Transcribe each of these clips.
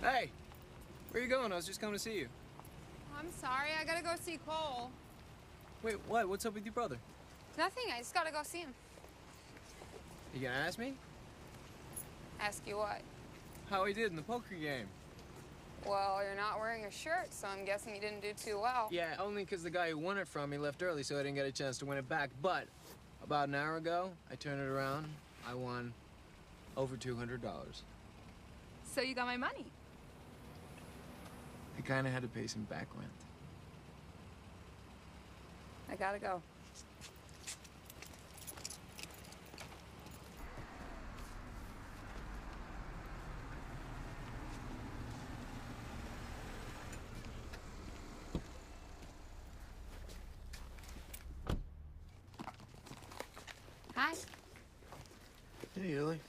Hey, where you going? I was just coming to see you. I'm sorry, I gotta go see Cole. Wait, what? What's up with your brother? Nothing, I just gotta go see him. You gonna ask me? Ask you what? How he did in the poker game. Well, you're not wearing a shirt, so I'm guessing you didn't do too well. Yeah, only because the guy who won it from me left early, so I didn't get a chance to win it back. But about an hour ago, I turned it around. I won over $200. So you got my money? I kind of had to pay some back rent. I gotta go. Hi. Hey, Ellie.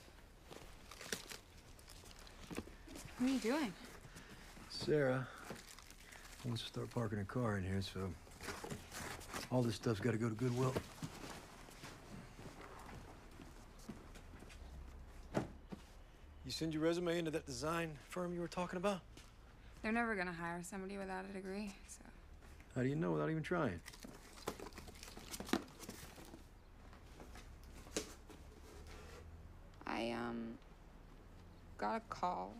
What are you doing? Sarah wants to start parking her car in here, so all this stuff's got to go to Goodwill. You send your resume into that design firm you were talking about? They're never gonna hire somebody without a degree, so. How do you know without even trying? I, got a call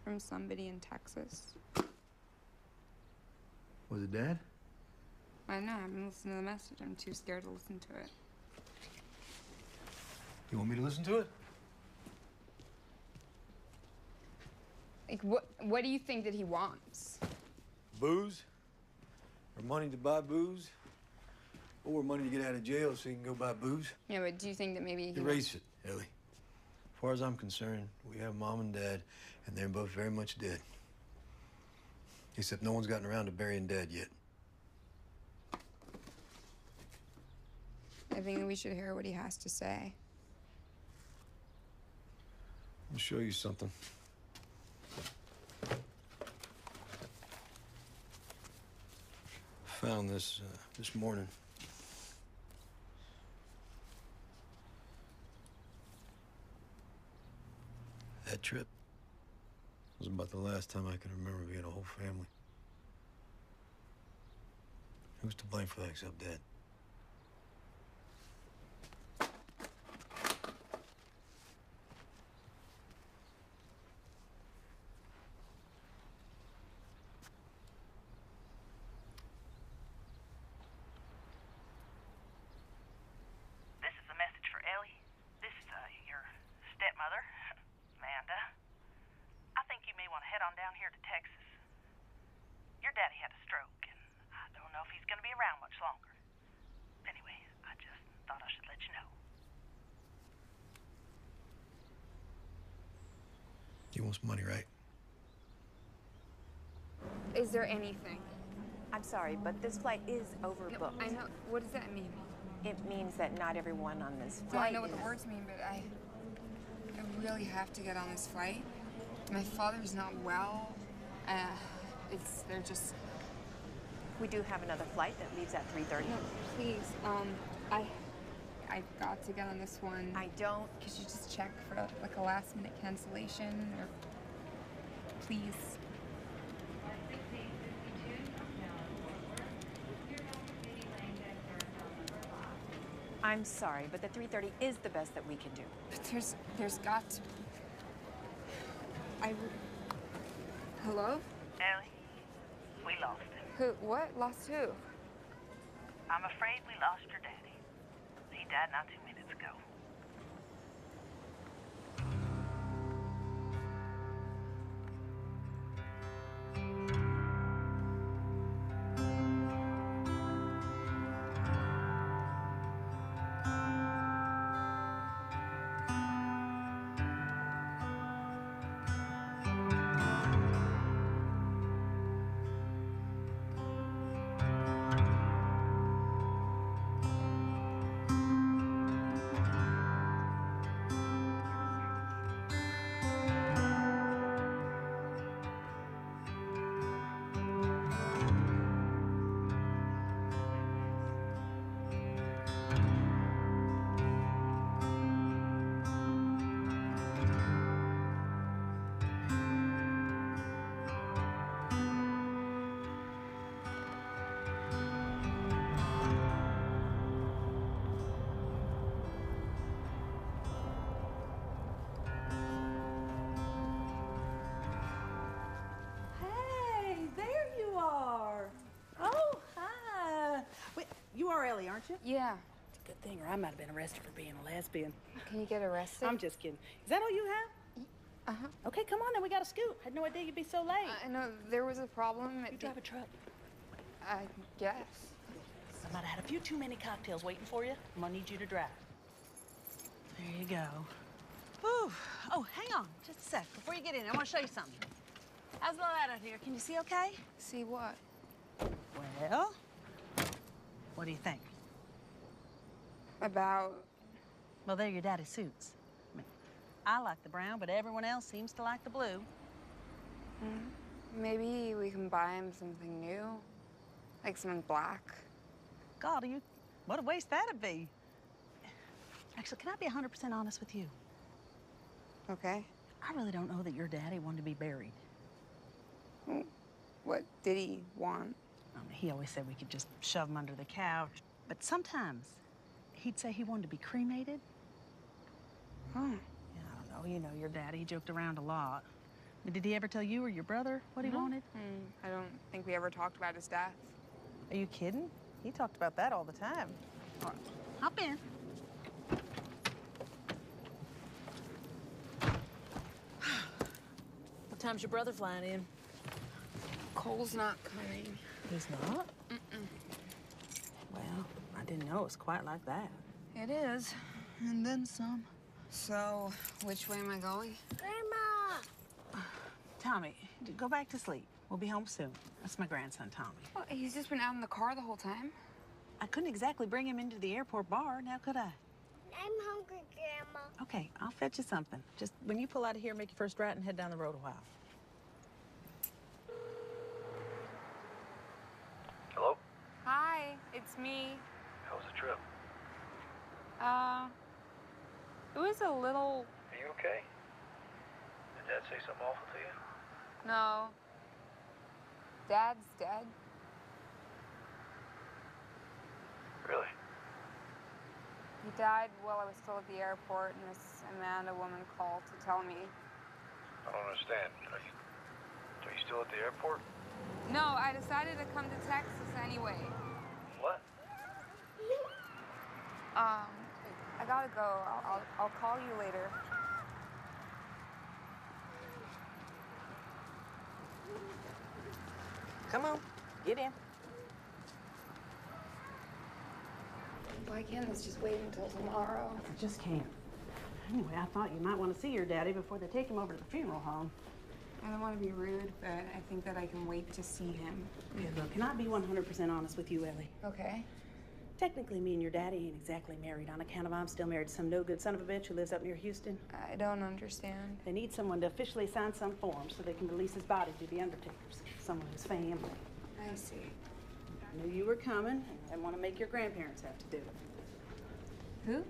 from somebody in Texas. Was it Dad? I don't know, I haven't listened to the message. I'm too scared to listen to it. You want me to listen to it? Like, what do you think that he wants? Booze? Or money to buy booze? Or money to get out of jail so you can go buy booze? Yeah, but do you think that maybe he Erase it, Ellie. As far as I'm concerned, we have Mom and Dad, and they're both very much dead. Except no one's gotten around to burying Dad yet. I think that we should hear what he has to say. I'll show you something. Found this this morning. That trip was about the last time I can remember being a whole family. Who's to blame for that except Dad? This is a message for Ellie. This is your stepmother, Amanda. I think you may want to head on down here to Texas. Your daddy had a stroke, and I don't know if he's going to be around much longer. Anyway, I just thought I should let you know. He wants money, right? Is there anything? I'm sorry, but this flight is overbooked. I know. What does that mean? It means that not everyone on this Well, I flight know what the words mean, but I really have to get on this flight. My father's not well. They're just. We do have another flight that leaves at 3:30. No, please. I've got to get on this one. I don't. Could you just check for like a last-minute cancellation, or please? I'm sorry, but the 3:30 is the best that we can do. But there's got to. Hello? Ellie, we lost him. Who? What? Lost who? I'm afraid we lost your daddy. He died not 2 minutes ago. aren't you? Yeah. It's a good thing, or I might have been arrested for being a lesbian. Can you get arrested? I'm just kidding. Is that all you have? Uh-huh. Okay, come on then. We got to scoot. Had no idea you'd be so late. I know there was a problem. You drive a truck. I guess. I might have had a few too many cocktails waiting for you. I'm gonna need you to drive. There you go. Whew. Oh, hang on just a sec. Before you get in, I want to show you something. How's the light out here? Can you see okay? See what? Well, what do you think? About... Well, they're your daddy's suits. I mean, I like the brown, but everyone else seems to like the blue. Maybe we can buy him something new? Like something black? God, what a waste that'd be. Actually, can I be 100% honest with you? Okay. I really don't know that your daddy wanted to be buried. What did he want? He always said we could just shove him under the couch. But sometimes he'd say he wanted to be cremated. Huh. Yeah, I don't know. You know, your daddy, he joked around a lot. But did he ever tell you or your brother what he wanted? I don't think we ever talked about his death. Are you kidding? He talked about that all the time. All right, hop in. What time's your brother flying in? Cole's not coming. He's not? Well, I didn't know it was quite like that. It is. And then some. So, which way am I going? Grandma! Tommy, go back to sleep. We'll be home soon. That's my grandson, Tommy. Well, he's just been out in the car the whole time. I couldn't exactly bring him into the airport bar, now could I? I'm hungry, Grandma. Okay, I'll fetch you something. Just when you pull out of here, make your first right and head down the road a while. Hello? Hi, it's me. How was the trip? It was a little... Are you okay? Did Dad say something awful to you? No. Dad's dead. Really? He died while I was still at the airport, and this Amanda woman called to tell me. I don't understand. Are you still at the airport? No, I decided to come to Texas anyway. What? I gotta go. I'll call you later. Come on, get in. Why can't this just wait until tomorrow? I just can't. Anyway, I thought you might want to see your daddy before they take him over to the funeral home. I don't want to be rude, but I think that I can wait to see him. Okay, look, can I be 100% honest with you, Ellie? Okay. Technically, me and your daddy ain't exactly married on account of I'm still married to some no-good son of a bitch who lives up near Houston. I don't understand. They need someone to officially sign some form so they can release his body to the undertakers, someone who's family. I see. I knew you were coming, and I didn't want to make your grandparents have to do it. Who?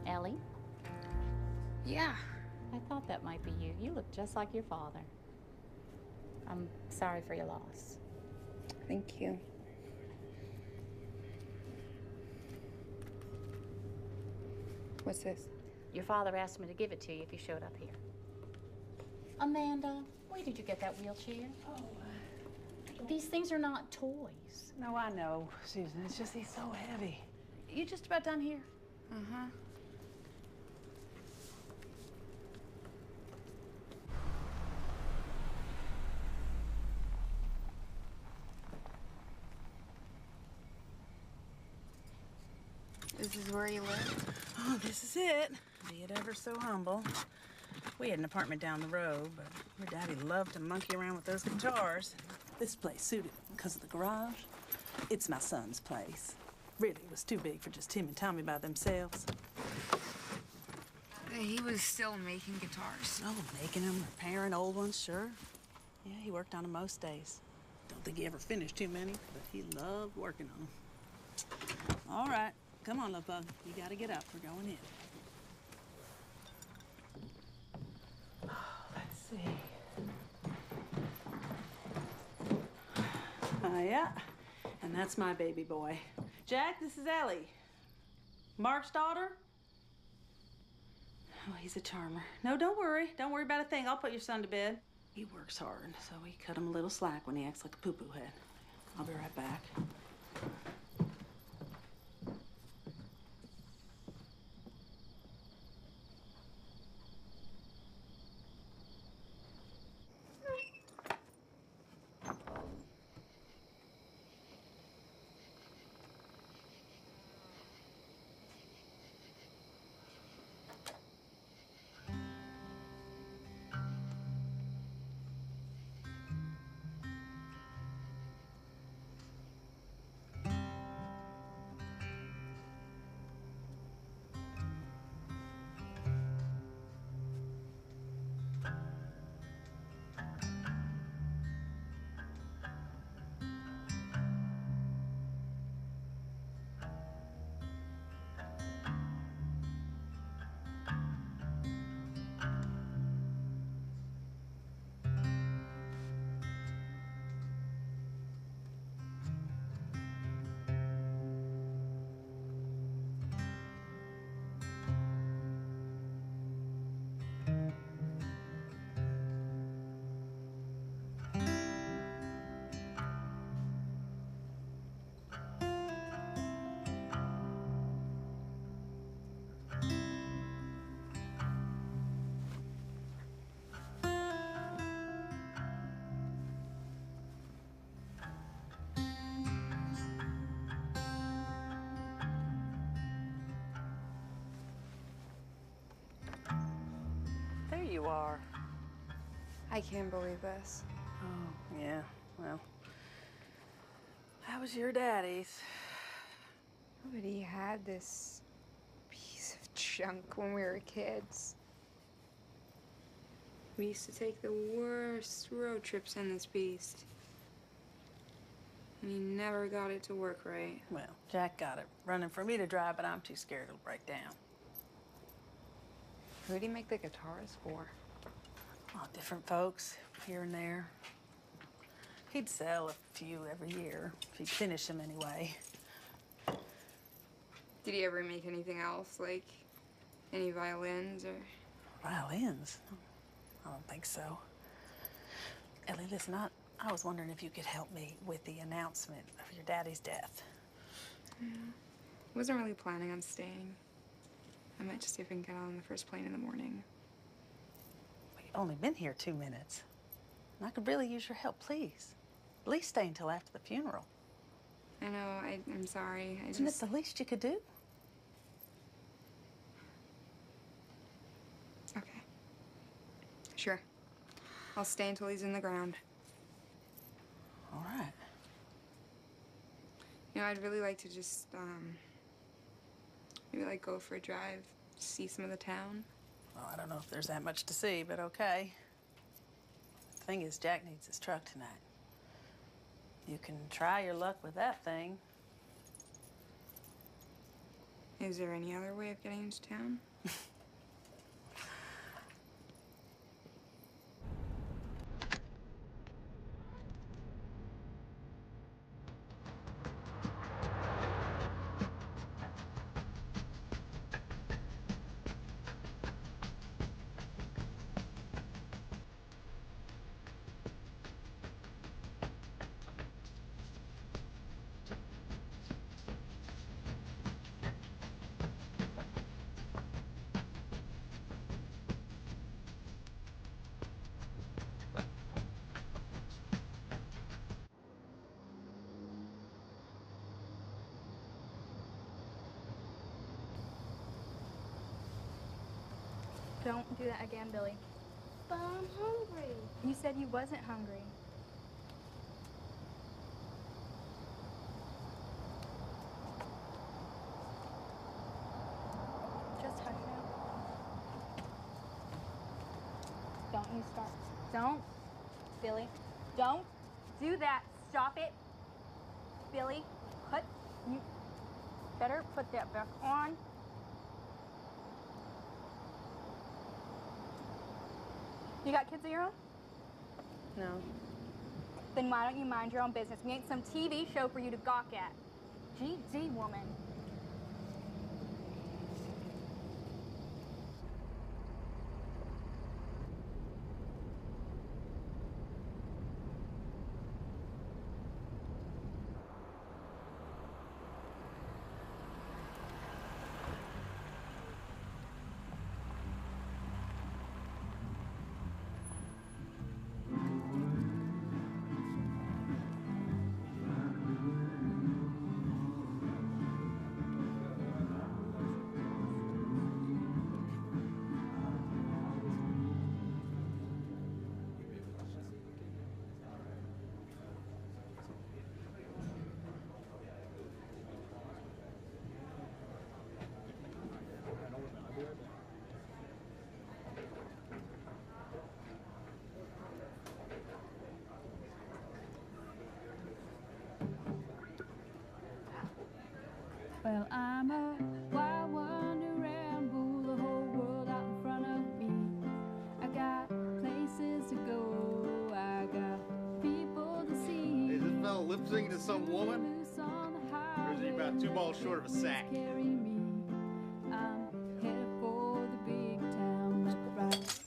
Ellie? Yeah. I thought that might be you. You look just like your father. I'm sorry for your loss. Thank you. What's this? Your father asked me to give it to you if you showed up here. Amanda, where did you get that wheelchair? Oh, these things are not toys. No, I know, Susan. It's just he's so heavy. You just about done here? Uh-huh. This is where you live? Oh, this is it. Be it ever so humble. We had an apartment down the road, but your daddy loved to monkey around with those guitars. This place suited him because of the garage. It's my son's place. Really, it was too big for just him and Tommy by themselves. He was still making guitars. Oh, making them, repairing old ones, sure. Yeah, he worked on them most days. Don't think he ever finished too many, but he loved working on them. All right, come on, love bug. You gotta get up. We're going in. Let's see. Yeah, and that's my baby boy. Jack, this is Ellie. Mark's daughter? Oh, he's a charmer. No, don't worry. Don't worry about a thing. I'll put your son to bed. He works hard, so we cut him a little slack when he acts like a poo-poo head. I'll be right back. There you are. I can't believe this. Oh, yeah, well, that was your daddy's. But he had this piece of junk when we were kids. We used to take the worst road trips in this beast. And he never got it to work right. Well, Jack got it running for me to drive, but I'm too scared it'll break down. Who'd he make the guitars for? Oh, different folks, here and there. He'd sell a few every year, if he'd finish them anyway. Did he ever make anything else, like any violins or? Violins? I don't think so. Ellie, listen, I was wondering if you could help me with the announcement of your daddy's death. Yeah. Wasn't really planning on staying. I might just see if I can get on the first plane in the morning. We've only been here 2 minutes. And I could really use your help, please. At least stay until after the funeral. I know, I'm sorry. Isn't it the least you could do? Okay. Sure. I'll stay until he's in the ground. All right. You know, I'd really like to just, maybe like go for a drive, see some of the town. Well, I don't know if there's that much to see, but okay. The thing is, Jack needs his truck tonight. You can try your luck with that thing. Is there any other way of getting into town? Don't do that again, Billy. But I'm hungry. You said you wasn't hungry. Just hush now. Don't you start. Don't. Billy, don't do that. Stop it. Billy, you better put that back on. You got kids of your own? No. Then why don't you mind your own business? We ain't some TV show for you to gawk at. GD, woman. Well, I'm a wild one to ramble the whole world out in front of me. I got places to go, I got people to see. Is this fella lip syncing to some woman? Or is he about 2 balls short of a sack? Carry me. I'm headed for the big town, that's right.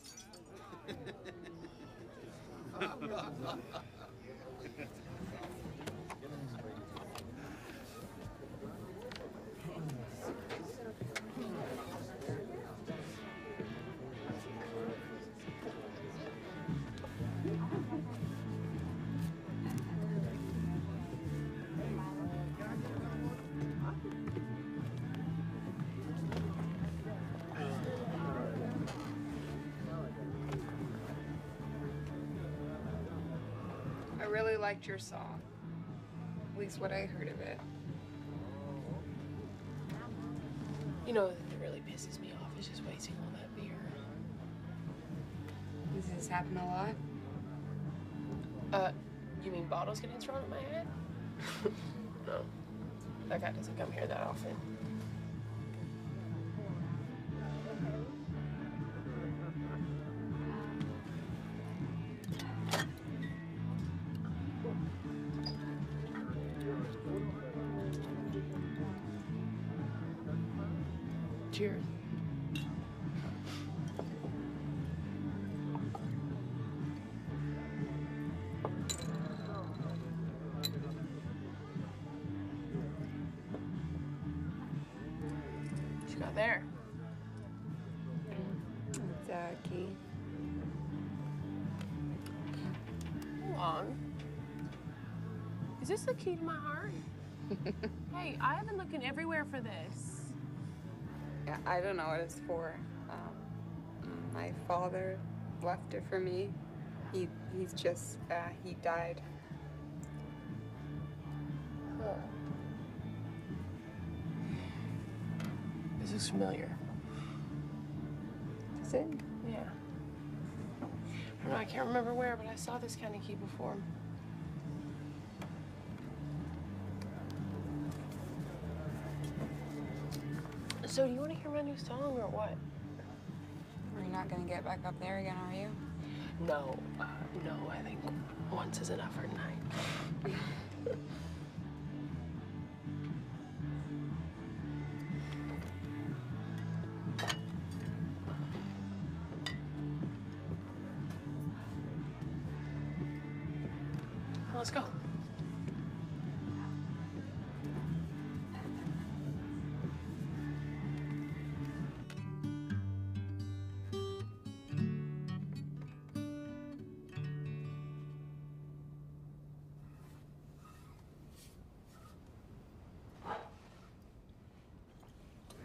I really liked your song. At least what I heard of it. You know, the thing that really pisses me off is just wasting all that beer. Does this happen a lot? You mean bottles getting thrown at my head? No. That guy doesn't come here that often. Cheers. What you got there? It's a key. Hold on. Is this the key to my heart? Hey, I have been looking everywhere for this. Yeah, I don't know what it's for. My father left it for me. He died. Huh. This looks familiar. Is it? Yeah. I don't know, I can't remember where, but I saw this kind of key before. So, do you want to hear my new song or what? You're not gonna get back up there again, are you? No, no, I think once is enough for tonight. Let's go.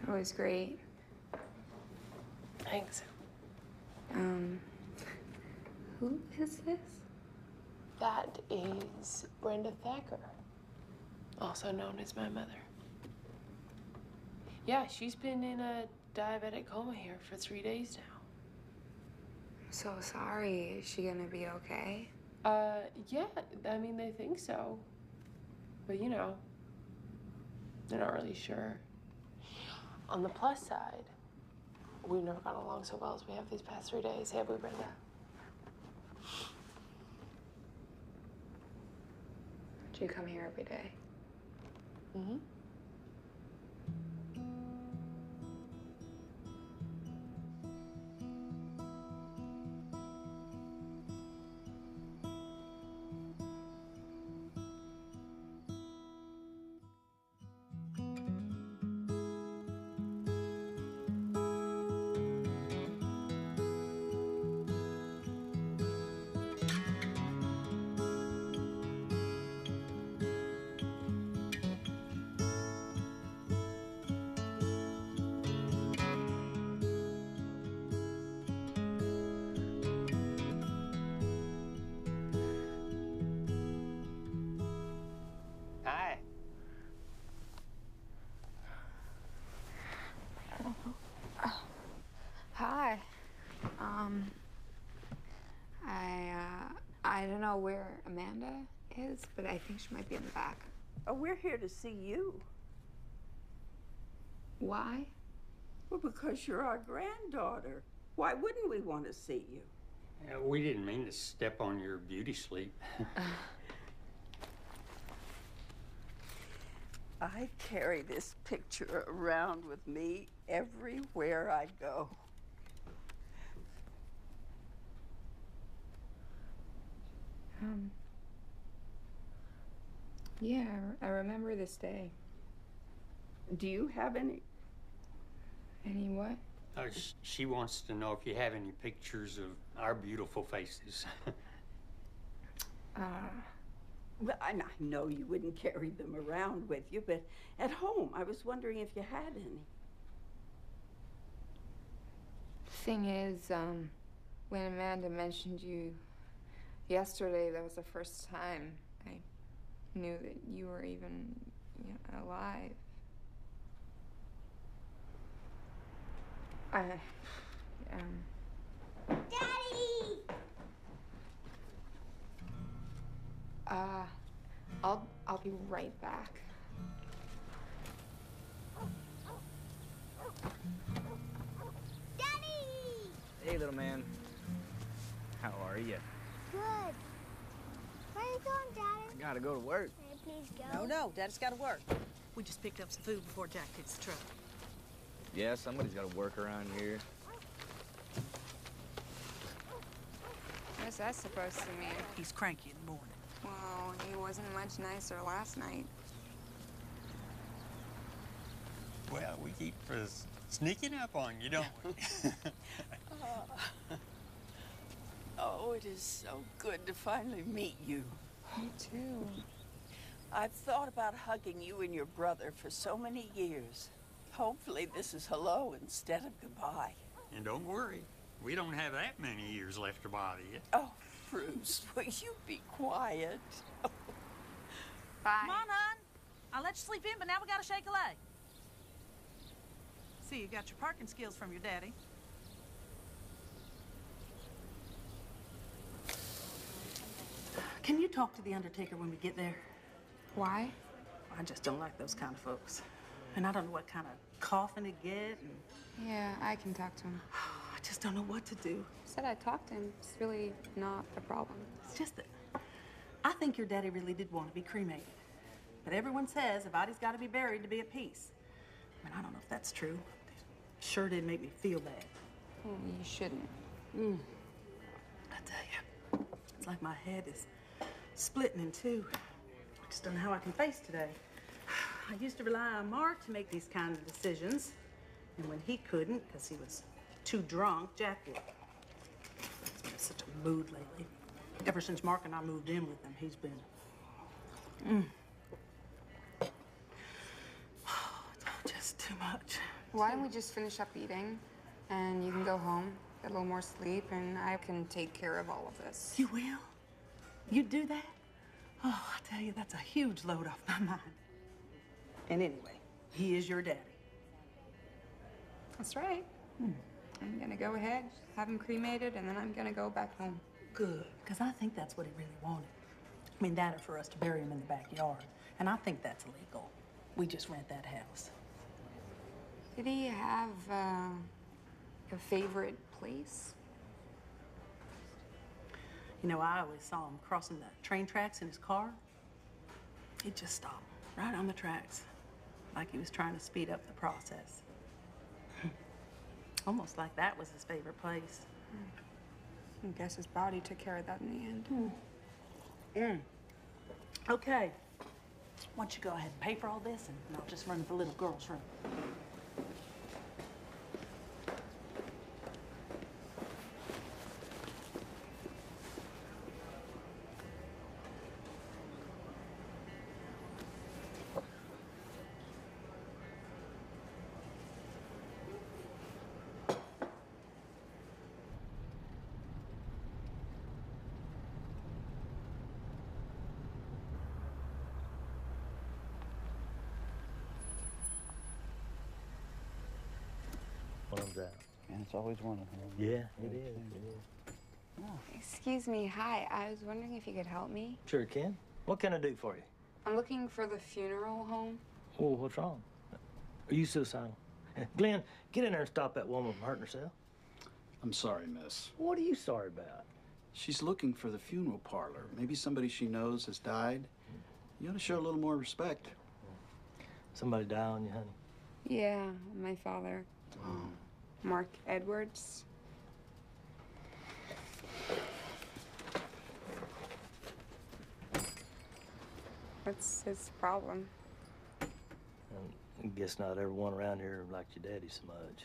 It was great. Thanks. Who is this? That is Brenda Thacker, also known as my mother. Yeah, she's been in a diabetic coma here for 3 days now. I'm so sorry. Is she gonna be okay? Yeah, I mean, they think so. But, you know, they're not really sure. On the plus side, we've never gotten along so well as we have these past 3 days, have we, Brenda? Do you come here every day? Mm-hmm. Hi. Hi. I don't know where Amanda is, but I think she might be in the back. Oh, we're here to see you. Why? Well, because you're our granddaughter. Why wouldn't we want to see you? We didn't mean to step on your beauty sleep. I carry this picture around with me everywhere I go. Yeah, I remember this day. Do you have any? Any what? She wants to know if you have any pictures of our beautiful faces. Well, I know you wouldn't carry them around with you, but at home, I was wondering if you had any. Thing is, when Amanda mentioned you yesterday, that was the first time I knew that you were even alive. Daddy! I'll be right back. Daddy! Hey, little man. How are you? Good. Where are you going, Daddy? I gotta go to work. Can I please go? No, Daddy's got to work. We just picked up some food before Jack hits the truck. Yeah, somebody's gotta work around here. What's that supposed to mean? He's cranky in the morning. Well, he wasn't much nicer last night. Well, we keep sneaking up on you, don't we? Oh, it is so good to finally meet you. Me too. I've thought about hugging you and your brother for so many years. Hopefully this is hello instead of goodbye. And don't worry, we don't have that many years left to bother you. Oh, Bruce, will you be quiet? Bye. Come on, hon. I'll let you sleep in, but now we gotta shake a leg. See, you got your parking skills from your daddy. Can you talk to the undertaker when we get there? Why? I just don't like those kind of folks. And I don't know what kind of coffin to get. And Yeah, I can talk to him. I just don't know what to do. Said I talked to him. It's really not a problem. It's just that I think your daddy really did want to be cremated. But everyone says a body's got to be buried to be at peace. I mean, I don't know if that's true. It sure did make me feel bad. Well, you shouldn't. I tell you, it's like my head is splitting in two. I just don't know how I can face today. I used to rely on Mark to make these kind of decisions. And when he couldn't, because he was too drunk, Jack would. He's been in such a mood lately. Ever since Mark and I moved in with him, he's been... It's all just too much. Why don't we just finish up eating and you can go home? get a little more sleep, and I can take care of all of this. You will? You do that? Oh, I tell you, that's a huge load off my mind. And anyway, he is your daddy. That's right. I'm gonna go ahead, have him cremated, and then I'm gonna go back home. Good, because I think that's what he really wanted. I mean, that or for us to bury him in the backyard. And I think that's illegal. We just rent that house. Did he have a favorite place? You know, I always saw him crossing the train tracks in his car. He'd just stop right on the tracks, like he was trying to speed up the process. Almost like that was his favorite place. I guess his body took care of that in the end. Okay. Why don't you go ahead and pay for all this, and I'll just run to the little girl's room. One of them out. And it's always one of them. Yeah, it is. Excuse me, hi. I was wondering if you could help me. Sure can. What can I do for you? I'm looking for the funeral home. Oh, what's wrong? Are you suicidal? Glenn, get in there and stop that woman from hurting herself. I'm sorry, miss. What are you sorry about? She's looking for the funeral parlor. Maybe somebody she knows has died. You ought to show a little more respect. Somebody die on you, honey? Yeah, my father. Oh. Mark Edwards. What's his problem? I guess not everyone around here liked your daddy so much.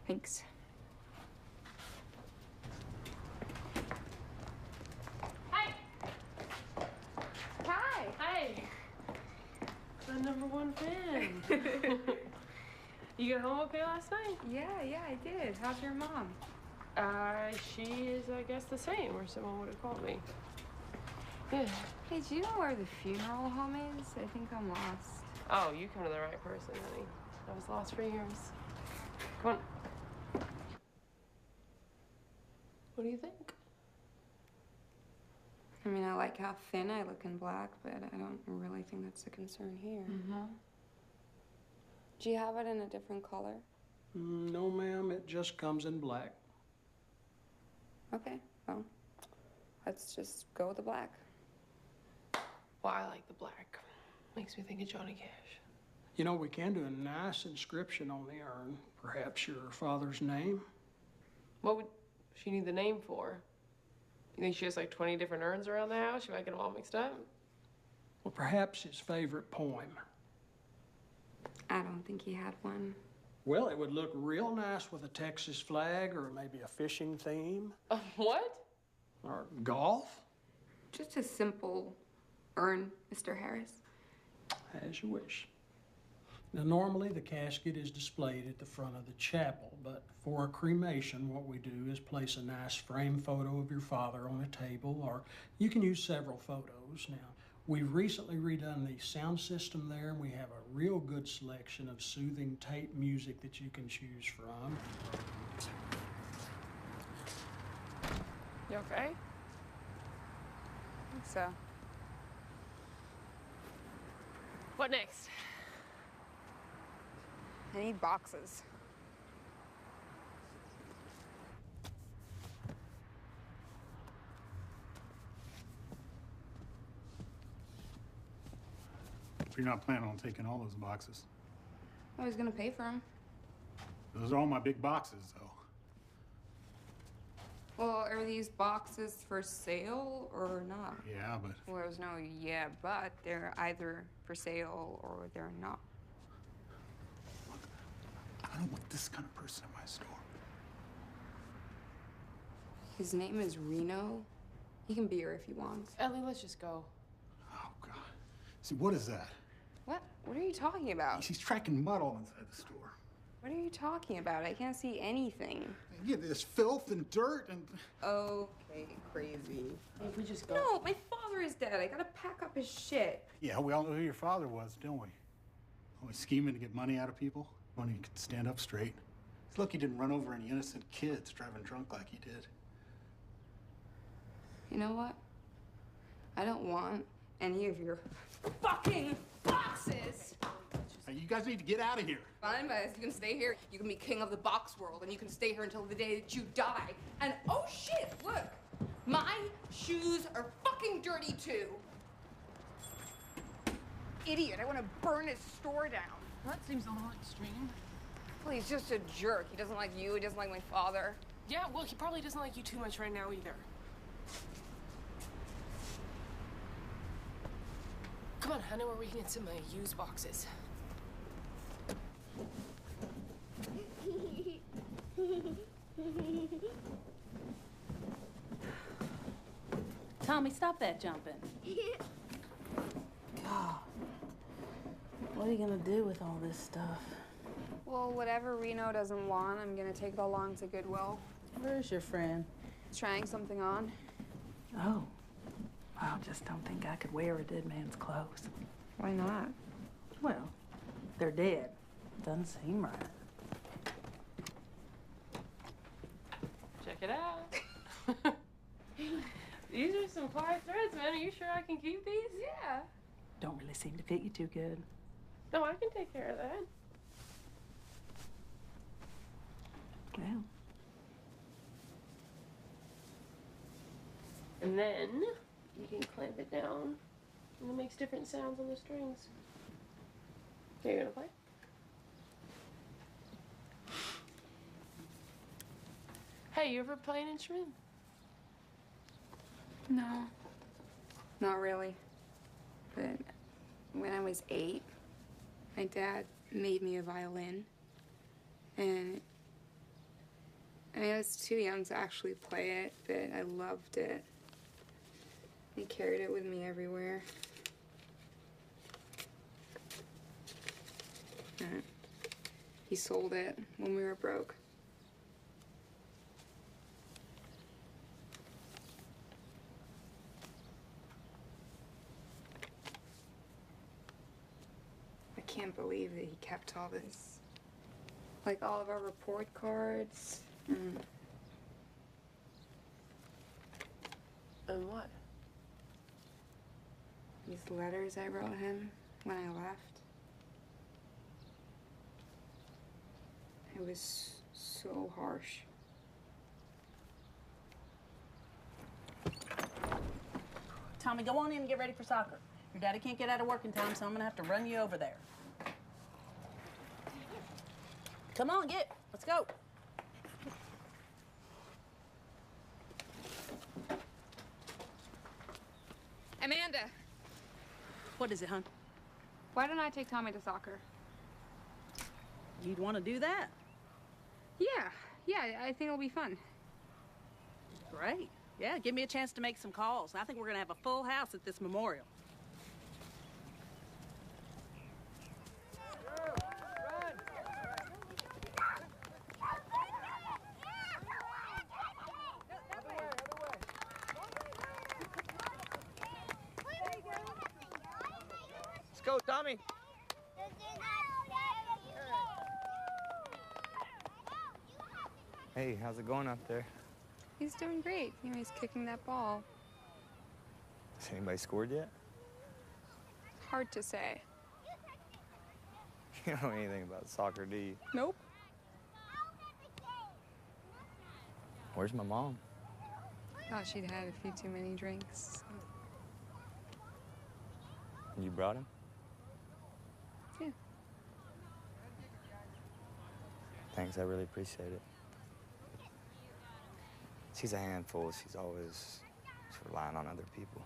Thanks. Hi! Hi! Hey! My #1 fan. You get home okay last night? Yeah, I did. How's your mom? She is, I guess, the same, or someone would have called me. Yeah. Hey, do you know where the funeral home is? I think I'm lost. Oh, you come to the right person, honey. I was lost for years. Come on. What do you think? I mean, I like how thin I look in black, but I don't really think that's a concern here. Do you have it in a different color? No, ma'am. It just comes in black. Okay, well, let's just go with the black. Well, I like the black. Makes me think of Johnny Cash. You know, we can do a nice inscription on the urn. Perhaps your father's name? What would she need the name for? You think she has like 20 different urns around the house? She might get them all mixed up? Well, perhaps his favorite poem. I don't think he had one. Well, it would look real nice with a Texas flag or maybe a fishing theme. What? Or golf. Just a simple urn, Mr. Harris. As you wish. Now, normally the casket is displayed at the front of the chapel, but for a cremation, what we do is place a nice frame photo of your father on a table, or you can use several photos. Now, we've recently redone the sound system there, and we have a real good selection of soothing tape music that you can choose from. You okay? I think so. What next? I need boxes. You're not planning on taking all those boxes. I was gonna pay for them. Those are all my big boxes, though. Well, are these boxes for sale or not? Yeah, but... Well, there's no yeah, but they're either for sale or they're not. I don't want this kind of person in my store. His name is Reno. He can be here if he wants. Ellie, let's just go. Oh, God. See, what is that? What? What are you talking about? He's tracking mud all inside the store. What are you talking about? I can't see anything. Yeah, there's filth and dirt and... Okay, crazy. If we just go... No, my father is dead. I gotta pack up his shit. Yeah, we all know who your father was, don't we? Always scheming to get money out of people. Money you could stand up straight. It's lucky he didn't run over any innocent kids driving drunk like he did. You know what? I don't want any of your fucking boxes! Hey, you guys need to get out of here. Fine, but you can stay here. You can be king of the box world, and you can stay here until the day that you die. And oh shit, look! My shoes are fucking dirty too! Idiot, I want to burn his store down. That seems a little extreme. Well, he's just a jerk. He doesn't like you, he doesn't like my father. Yeah, well, he probably doesn't like you too much right now either. Come on, I know where we can get some used boxes. Tommy, stop that jumping. Oh, what are you gonna do with all this stuff? Well, whatever Reno doesn't want, I'm gonna take it along to Goodwill. Where's your friend? Trying something on. Oh, I just don't think I could wear a dead man's clothes. Why not? Well, they're dead. Doesn't seem right. Check it out. These are some plied threads, man. Are you sure I can keep these? Yeah. Don't really seem to fit you too good. No, I can take care of that. Well. And then you can clamp it down, and it makes different sounds on the strings. Okay, you gonna play? Hey, you ever play an instrument? No. Not really. But when I was 8, my dad made me a violin. And I was too young to actually play it, but I loved it. I carried it with me everywhere. And he sold it when we were broke. I can't believe that he kept all this. Like all of our report cards. And what? These letters I wrote him when I left. It was so harsh. Tommy, go on in and get ready for soccer. Your daddy can't get out of work in time, so I'm gonna have to run you over there. Come on, let's go. Amanda! What is it, hon? Why don't I take Tommy to soccer? You'd want to do that? Yeah, I think it'll be fun. Great. Yeah, give me a chance to make some calls. I think we're gonna have a full house at this memorial. Let's go, Tommy. Hey, how's it going out there? He's doing great. You know, he's kicking that ball. Has anybody scored yet? Hard to say. You don't know anything about soccer, do you? Nope. Where's my mom? Thought she'd had a few too many drinks. You brought him? Yeah. Thanks, I really appreciate it. She's a handful. She's always relying on other people.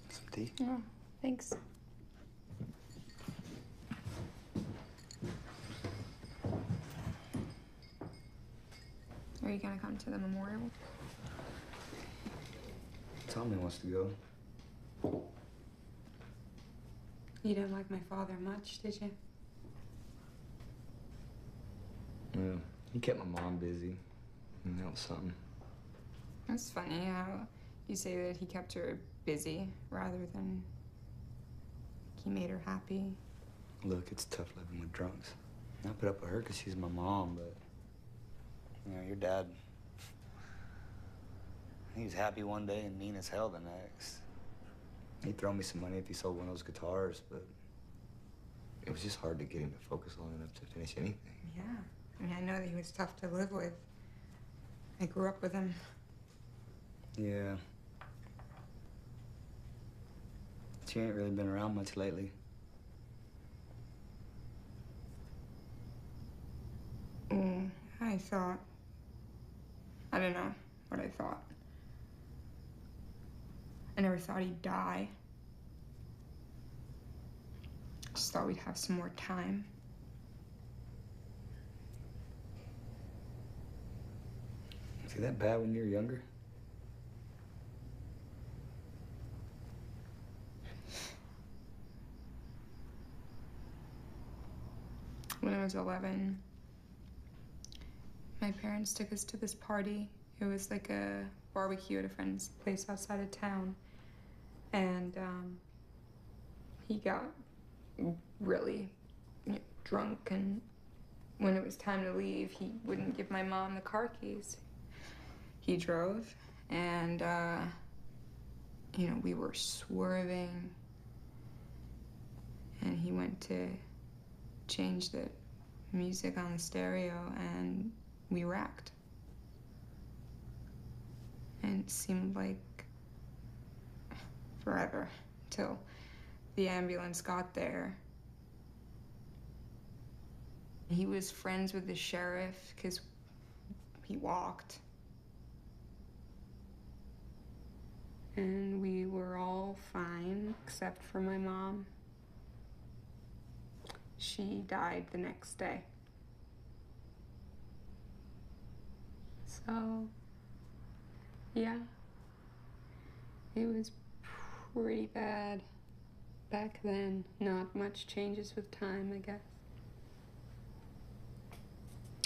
Some tea? Oh, thanks. Where are you gonna come to the memorial? Tommy wants to go. You didn't like my father much, did you? Yeah, he kept my mom busy. And that was something. It's funny how you say that he kept her busy rather than he made her happy. Look, it's tough living with drunks. I put up with her because she's my mom, but, you know, your dad, he was happy one day and mean as hell the next. He'd throw me some money if he sold one of those guitars, but it was just hard to get him to focus long enough to finish anything. Yeah. I mean, I know that he was tough to live with. I grew up with him. Yeah. She ain't really been around much lately. I thought... I don't know what I thought. I never thought he'd die. Just thought we'd have some more time. Was he that bad when you were younger? When I was 11, my parents took us to this party. It was like a barbecue at a friend's place outside of town. And he got really drunk, and when it was time to leave, he wouldn't give my mom the car keys. He drove, and you know, we were swerving, and he went to change the music on the stereo, and we wrecked. And it seemed like forever till the ambulance got there. He was friends with the sheriff because he walked. And we were all fine except for my mom. She died the next day. So, yeah, it was pretty bad back then. Not much changes with time, I guess.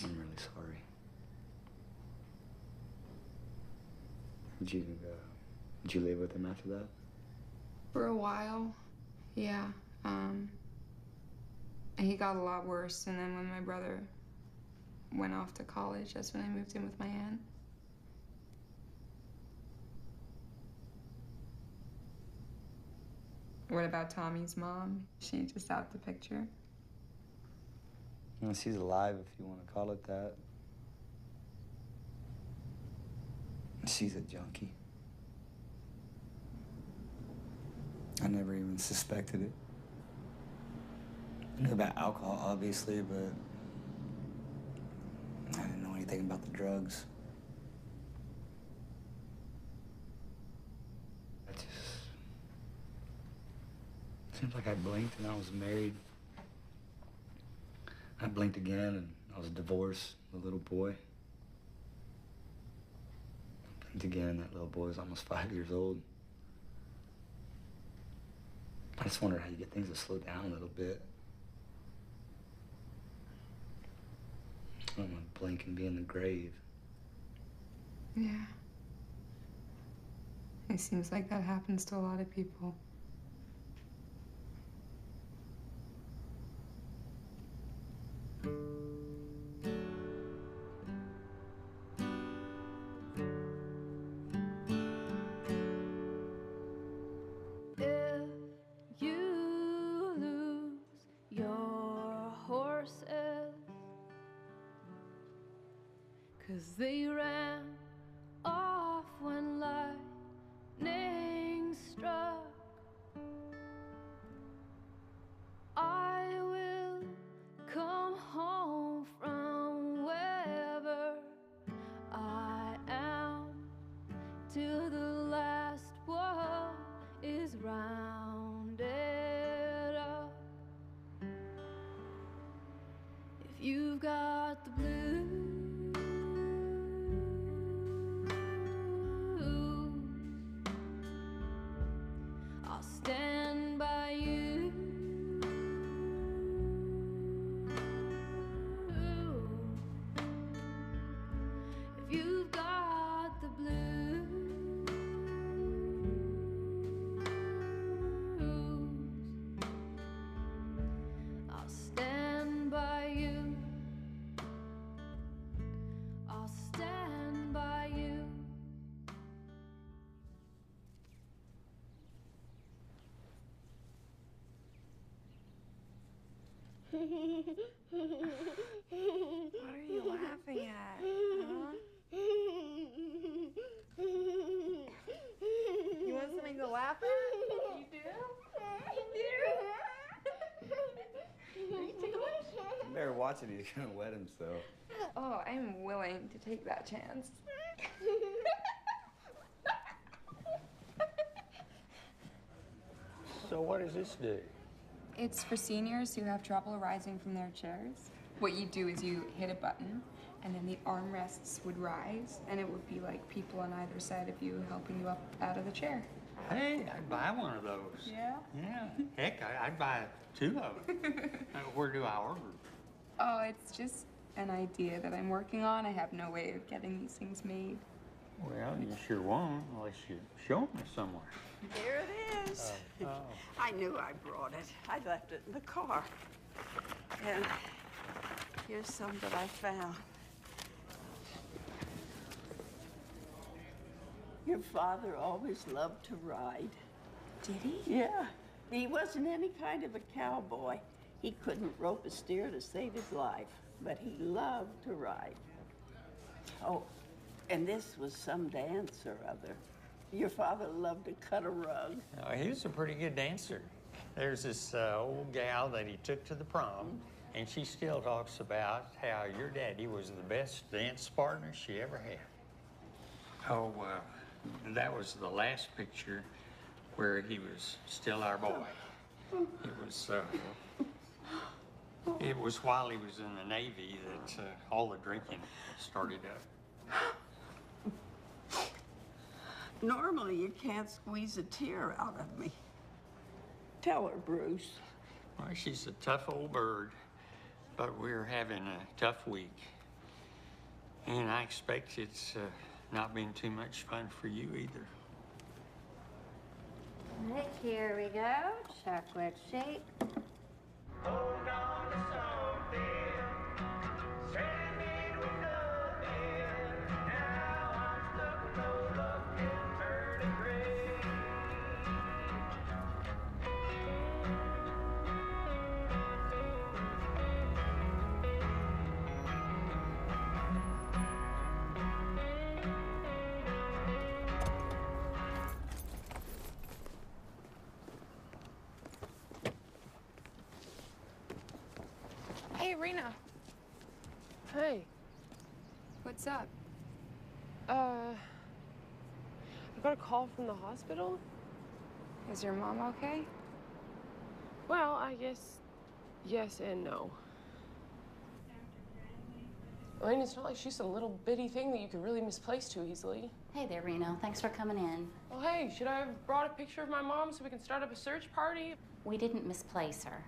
I'm really sorry. Did you live with him after that? For a while, yeah. He got a lot worse, and then when my brother went off to college, that's when I moved in with my aunt. What about Tommy's mom? She just out the picture. Well, she's alive, if you want to call it that. She's a junkie. I never even suspected it. I knew about alcohol, obviously, but I didn't know anything about the drugs. Seems like I blinked and I was married. I blinked again and I was divorced with a little boy. I blinked again, that little boy was almost 5 years old. I just wondered how you get things to slow down a little bit. I don't want to blink and be in the grave. Yeah. It seems like that happens to a lot of people. If you lose your horses, 'cause they ran off when lightning struck, I will come home from wherever I am till the last one is rounded up. If you've got the blues, What are you laughing at? Huh? You want something to laugh at? You do? You do? You better watch it, he's gonna wet himself. Oh, I'm willing to take that chance. So what does this do? It's for seniors who have trouble rising from their chairs. What you do is you hit a button, and then the armrests would rise, and it would be like people on either side of you helping you up out of the chair. Hey, I'd buy one of those. Yeah? Yeah. Heck, I'd buy 2 of them. Where do I order? Oh, it's just an idea that I'm working on. I have no way of getting these things made. Well, you sure won't unless you show me somewhere. There it is. I knew I brought it. I left it in the car. And here's some that I found. Your father always loved to ride. Did he? Yeah. He wasn't any kind of a cowboy. He couldn't rope a steer to save his life, but he loved to ride. Oh, and this was some dance or other. Your father loved to cut a rug. He was a pretty good dancer. There's this old gal that he took to the prom, and she still talks about how your daddy was the best dance partner she ever had. Oh, that was the last picture where he was still our boy. It was while he was in the Navy that all the drinking started up. Normally, you can't squeeze a tear out of me. Tell her, Bruce. Well, she's a tough old bird, but we're having a tough week. And I expect it's not been too much fun for you either. Right, here we go. Chocolate shake. Hold on to something. Send it with nothing. Now I'm stuck with no luck and turning gray. Hey, Rena. Hey. What's up? I got a call from the hospital. Is your mom okay? Well, I guess yes and no. I mean, it's not like she's a little bitty thing that you could really misplace too easily. Hey there, Reno. Thanks for coming in. Well, hey, should I have brought a picture of my mom so we can start up a search party? We didn't misplace her.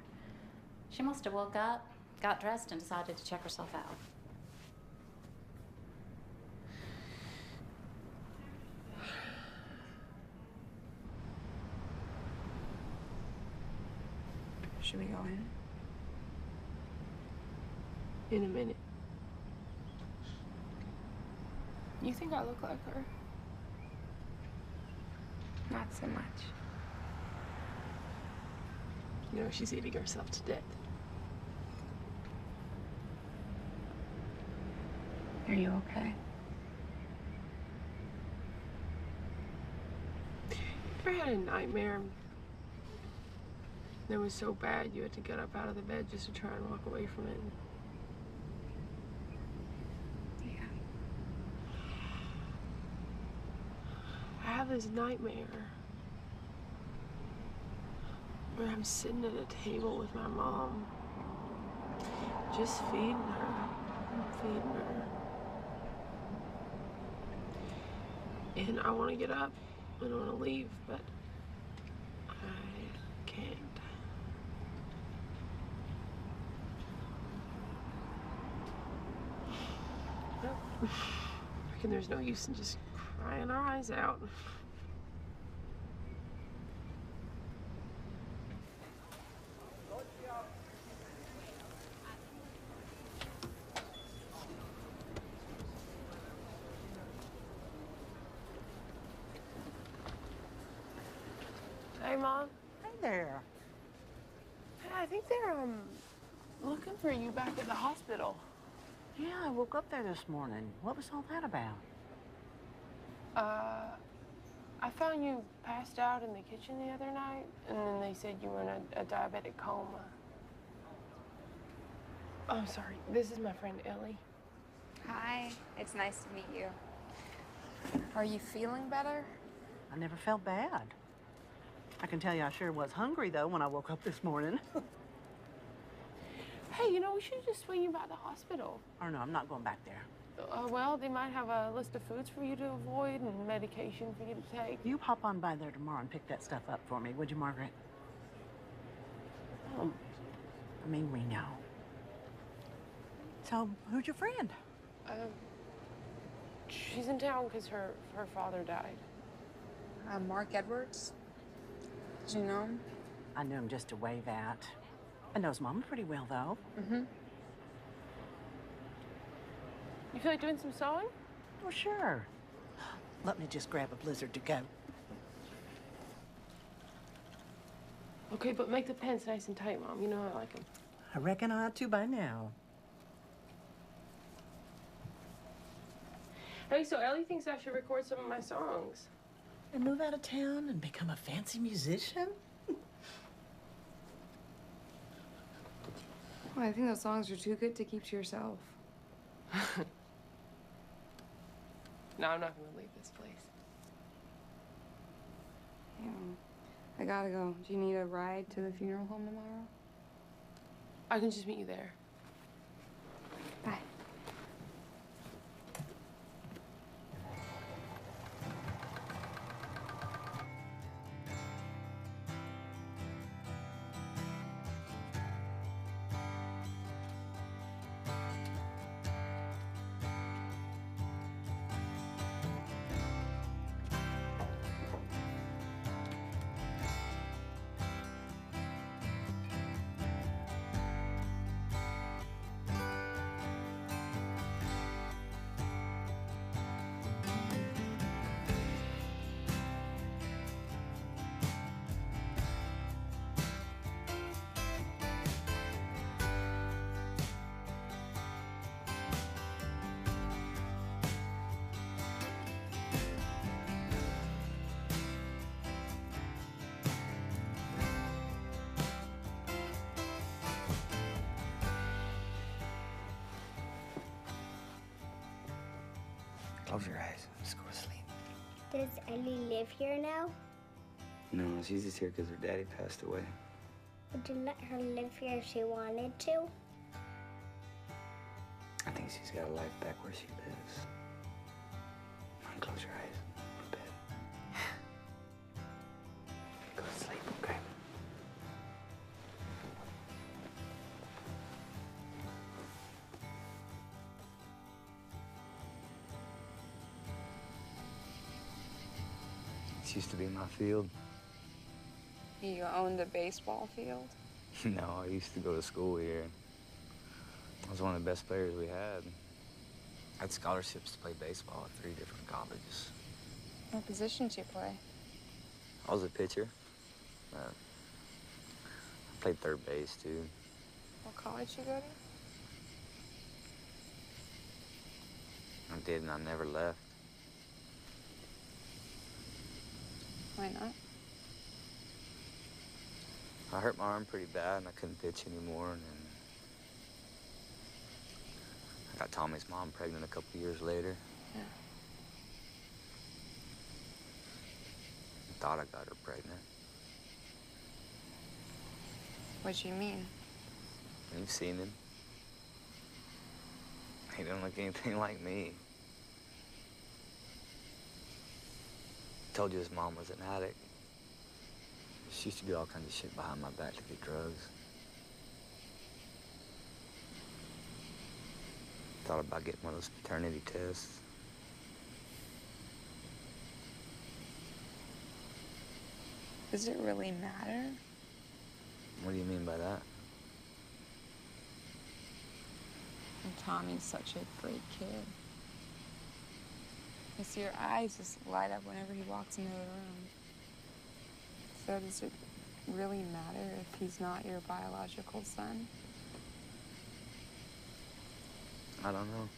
She must have woke up, got dressed, and decided to check herself out. Should we go in? In a minute. You think I look like her? Not so much. You know, she's eating herself to death. Are you okay? I had a nightmare that was so bad you had to get up out of the bed just to try and walk away from it. Yeah. I have this nightmare where I'm sitting at a table with my mom, just feeding her, feeding her. And I want to get up and I want to leave, but I can't. Nope. I reckon there's no use in just crying our eyes out. Hey, Mom. Hey there. Hey, I think they're Looking for you back at the hospital. Yeah, I woke up there this morning. What was all that about? I found you passed out in the kitchen the other night, and then they said you were in a diabetic coma. I'm sorry, this is my friend Ellie. Hi, it's nice to meet you. Are you feeling better? I never felt bad. I can tell you I sure was hungry, though, when I woke up this morning. Hey, you know, we should just swing you by the hospital. Oh, no, I'm not going back there. Well, they might have a list of foods for you to avoid and medication for you to take. You hop on by there tomorrow and pick that stuff up for me, would you, Margaret? I mean, Reno. So, who's your friend? She's in town because her father died. Mark Edwards? Did you know him? I knew him just to wave at. I know his mama pretty well, though. Mm-hmm. You feel like doing some sewing? Oh, sure. Let me just grab a blizzard to go. Okay, but make the pants nice and tight, Mom. You know I like them. I reckon I ought to by now. Hey, so Ellie thinks I should record some of my songs. And move out of town and become a fancy musician? Well, I think those songs are too good to keep to yourself. No, I'm not going to leave this place. Yeah, I gotta go. Do you need a ride to the funeral home tomorrow? I can just meet you there. Bye. Close your eyes. Just go to sleep. Does Ellie live here now? No, she's just here because her daddy passed away. Would you let her live here if she wanted to? I think she's got a life back where she lives. Come on, close your eyes. Go to bed. Go to sleep, okay? This used to be my field. You owned a baseball field? No, I used to go to school here. I was one of the best players we had. I had scholarships to play baseball at 3 different colleges. What position did you play? I was a pitcher. I played third base, too. What college you go to? I did, and I never left. Why not? I hurt my arm pretty bad, and I couldn't pitch anymore. And then I got Tommy's mom pregnant a couple years later. Yeah. I thought I got her pregnant. What do you mean? You've seen him. He don't look anything like me. Told you his mom was an addict. She used to do all kinds of shit behind my back to get drugs. Thought about getting one of those paternity tests. Does it really matter? What do you mean by that? And Tommy's such a great kid. I see your eyes just light up whenever he walks into the room. So does it really matter if he's not your biological son? I don't know.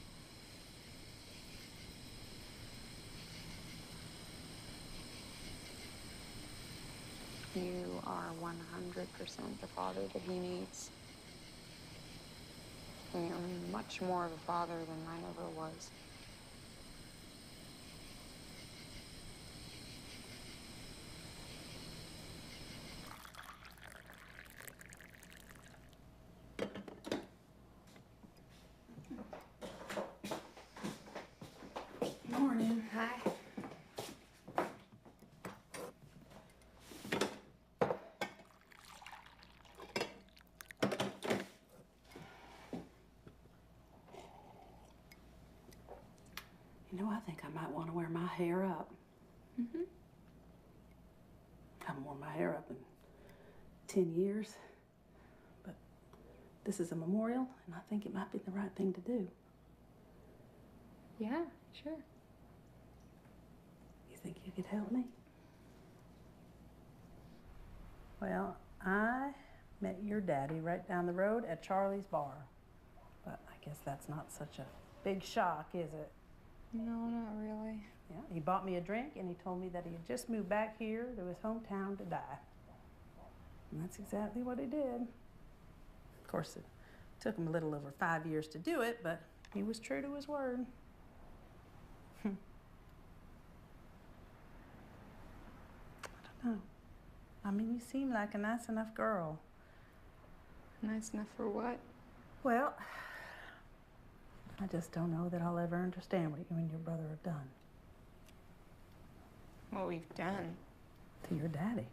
You are 100% the father that he needs. And you're much more of a father than I ever was. Morning. Hi. You know, I think I might want to wear my hair up. Mm-hmm. I haven't worn my hair up in 10 years. But this is a memorial, and I think it might be the right thing to do. Yeah, sure. You think you could help me? Well, I met your daddy right down the road at Charlie's bar. But I guess that's not such a big shock, is it? No, not really. Yeah, he bought me a drink and he told me that he had just moved back here to his hometown to die. And that's exactly what he did. Of course, it took him a little over 5 years to do it, but he was true to his word. I don't know. I mean, you seem like a nice enough girl. Nice enough for what? Well, I just don't know that I'll ever understand what you and your brother have done. What we've done? To your daddy.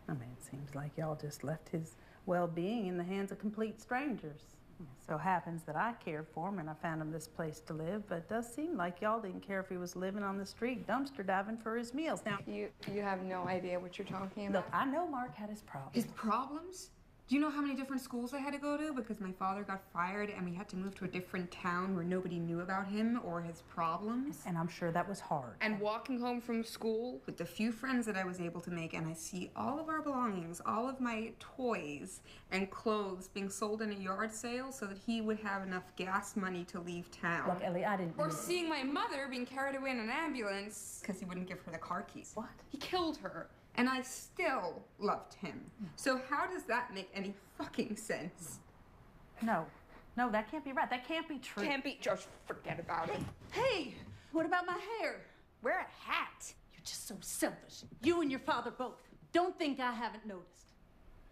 I mean, it seems like y'all just left his well-being in the hands of complete strangers. It so happens that I cared for him and I found him this place to live, but it does seem like y'all didn't care if he was living on the street, dumpster diving for his meals. Now, You have no idea what you're talking about. look, I know Mark had his problems. His problems? Do you know how many different schools I had to go to because my father got fired and we had to move to a different town where nobody knew about him or his problems? And I'm sure that was hard. And walking home from school with the few friends that I was able to make, and I see all of our belongings, all of my toys and clothes being sold in a yard sale so that he would have enough gas money to leave town. Look, Ellie, I didn't... Or seeing my mother being carried away in an ambulance because he wouldn't give her the car keys. What? He killed her. And I still loved him. So how does that make any fucking sense? No, that can't be right. That can't be true. Can't be, Josh, forget about it. Hey, what about my hair? Wear a hat. You're just so selfish. You and your father both. Don't think I haven't noticed.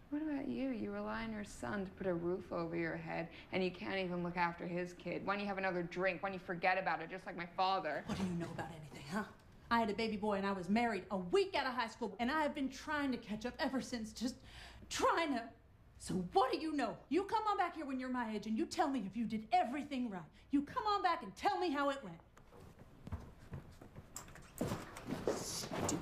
What about you? You rely on your son to put a roof over your head, and you can't even look after his kid. Why don't you have another drink? Why don't you forget about it, just like my father? What do you know about anything, huh? I had a baby boy and I was married a week out of high school, and I have been trying to catch up ever since, just trying to. So what do you know? You come on back here when you're my age and you tell me if you did everything right. You come on back and tell me how it went. Stupid.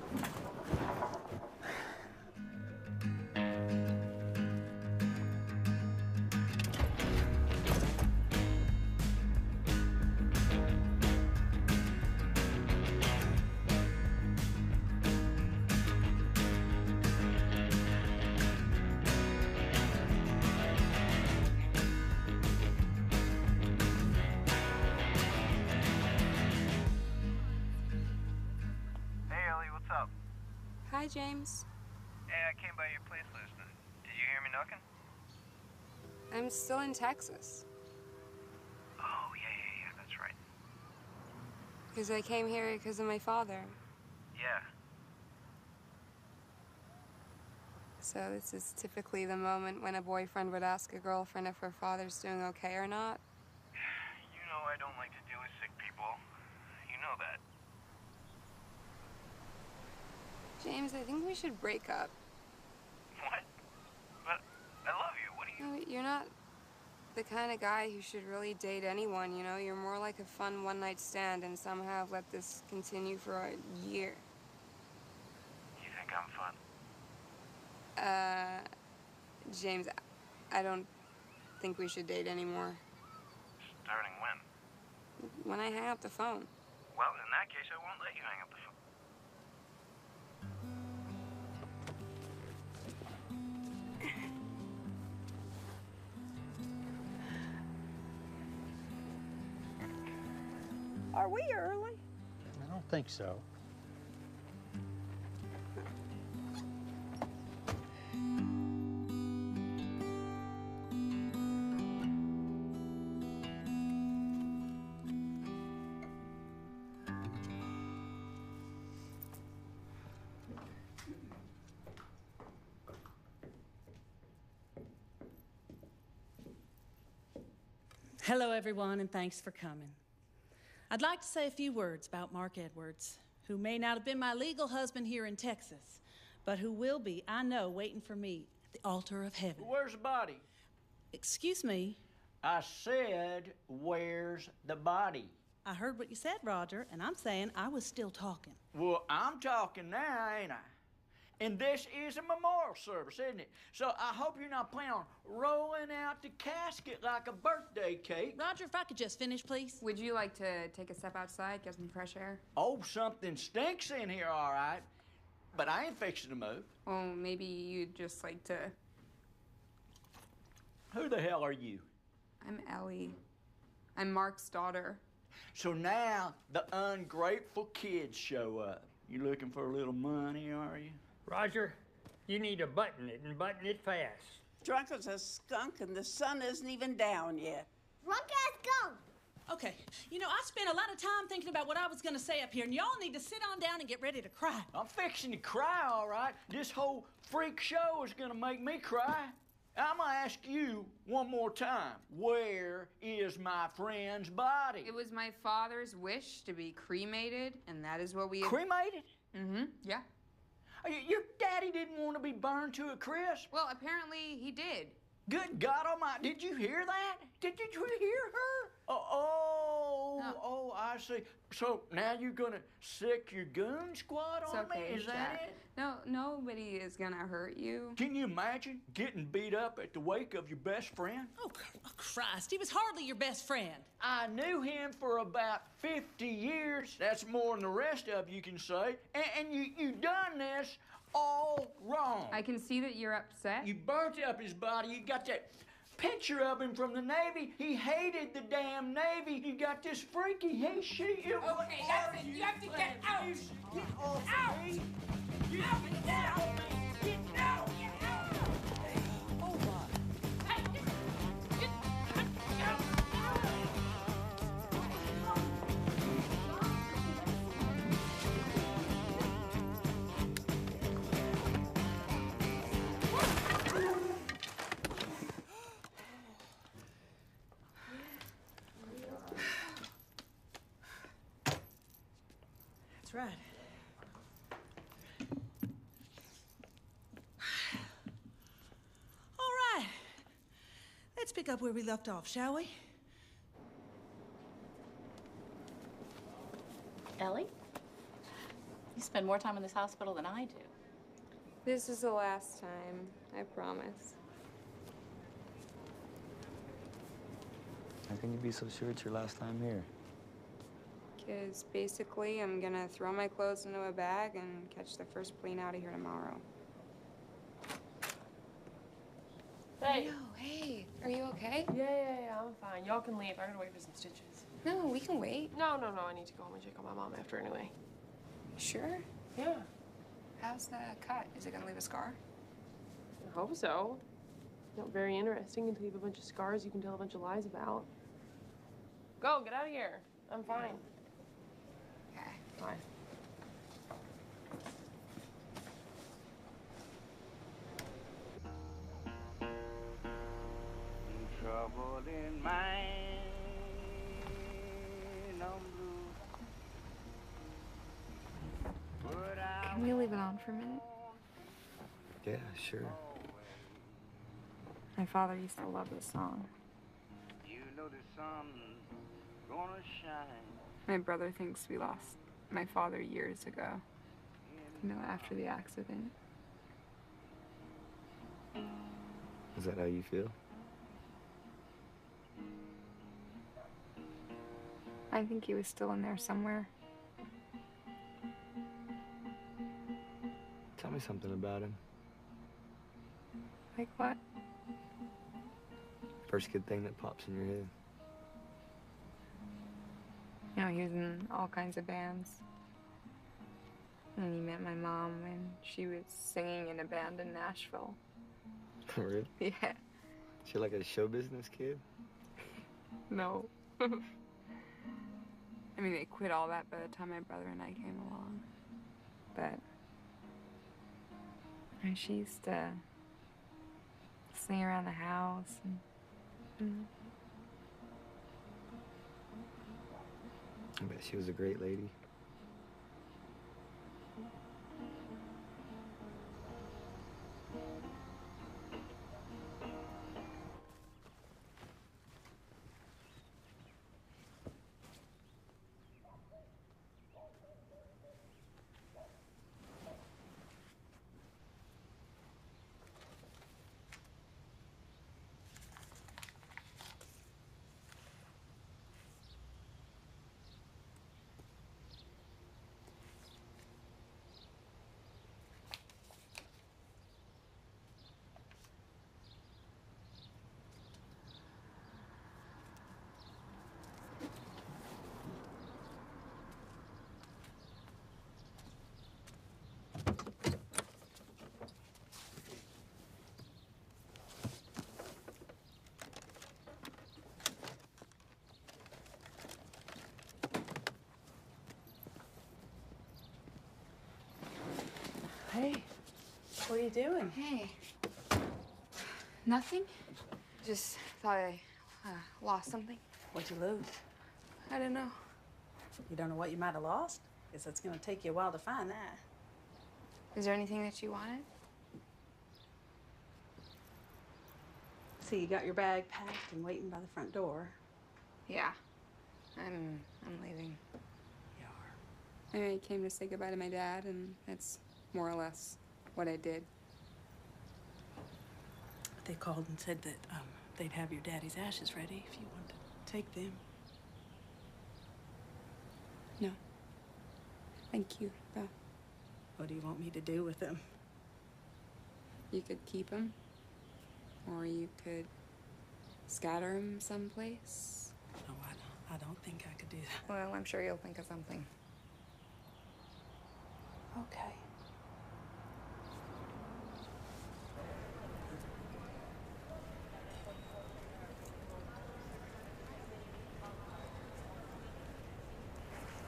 Hi, James. Hey, I came by your place last night. Did you hear me knocking? I'm still in Texas. Oh, yeah, that's right. Because I came here because of my father. Yeah. So this is typically the moment when a boyfriend would ask a girlfriend if her father's doing okay or not. You know I don't like to deal with sick people. You know that. James, I think we should break up. What? But I love you. What do you... No, you're not the kind of guy who should really date anyone, you know? You're more like a fun one-night stand, and somehow have let this continue for a year. You think I'm fun? James, I don't think we should date anymore. Starting when? When I hang up the phone. Well, in that case, I won't let you hang up the phone. Are we early? I don't think so. Hello, everyone, and thanks for coming. I'd like to say a few words about Mark Edwards, who may not have been my legal husband here in Texas, but who will be, I know, waiting for me at the altar of heaven. Where's the body? Excuse me? I said, where's the body? I heard what you said, Roger, and I'm saying I was still talking. Well, I'm talking now, ain't I? And this is a memorial service, isn't it? So I hope you're not planning on rolling out the casket like a birthday cake. Roger, if I could just finish, please. Would you like to take a step outside, get some fresh air? Oh, something stinks in here, all right. But I ain't fixing to move. Well, maybe you'd just like to... Who the hell are you? I'm Ellie. I'm Mark's daughter. So now the ungrateful kids show up. You looking for a little money, are you? Roger, you need to button it and button it fast. Drunk as a skunk and the sun isn't even down yet. Drunk ass skunk! Okay, you know, I spent a lot of time thinking about what I was gonna say up here, and y'all need to sit on down and get ready to cry. I'm fixing to cry, all right. This whole freak show is gonna make me cry. I'm gonna ask you one more time. Where is my friend's body? It was my father's wish to be cremated, and that is what we... Cremated? Mm-hmm, yeah. Your daddy didn't want to be burned to a crisp? Well, apparently he did. Good God Almighty, did you hear that? Did you hear her? Oh, I see. So now you're gonna sick your goon squad on me? Is that it? No, nobody is gonna hurt you. Can you imagine getting beat up at the wake of your best friend? Oh, Christ, he was hardly your best friend. I knew him for about 50 years. That's more than the rest of you can say. And you done this all wrong. I can see that you're upset. You burnt up his body. You got that picture of him from the Navy. He hated the damn Navy. You got this freaky he, she. Okay, that's it. You have to get out. Get off out. me. Get out. Get out. Get out. Get out. Oh, my. Hey, get out. That's right. All right. Let's pick up where we left off, shall we? Ellie? You spend more time in this hospital than I do. This is the last time, I promise. How can you be so sure it's your last time here? Because basically, I'm gonna throw my clothes into a bag and catch the first plane out of here tomorrow. Hey. No, hey, are you okay? Yeah, I'm fine. Y'all can leave. I gotta wait for some stitches. No, we can wait. No, I need to go home and check on my mom after anyway. Sure? Yeah. How's the cut? Is it gonna leave a scar? I hope so. Not very interesting until you have a bunch of scars you can tell a bunch of lies about. Go, get out of here. I'm fine. Okay. Bye. Trouble in mind, I'm blue. Can we leave it on for a minute? Yeah, sure. My father used to love this song. You know the sun's gonna shine. My brother thinks we lost my father years ago. You know, after the accident. Is that how you feel? I think he was still in there somewhere. Tell me something about him. Like what? First good thing that pops in your head. You know, he was in all kinds of bands. And he met my mom, and she was singing in a band in Nashville. Really? Yeah. She like a show business kid? No. I mean, they quit all that by the time my brother and I came along. But and she used to sing around the house and I bet she was a great lady. Hey, what are you doing? Hey. Nothing. Just thought I lost something. What'd you lose? I don't know. You don't know what you might have lost? Guess it's gonna take you a while to find that. Is there anything that you wanted? See, you got your bag packed and waiting by the front door. Yeah. I'm leaving. You are? I came to say goodbye to my dad, and that's more or less what I did. They called and said that they'd have your daddy's ashes ready if you wanted to take them. No. Thank you, Beth. What do you want me to do with them? You could keep them, or you could scatter them someplace. No, I don't think I could do that. Well, I'm sure you'll think of something. Okay.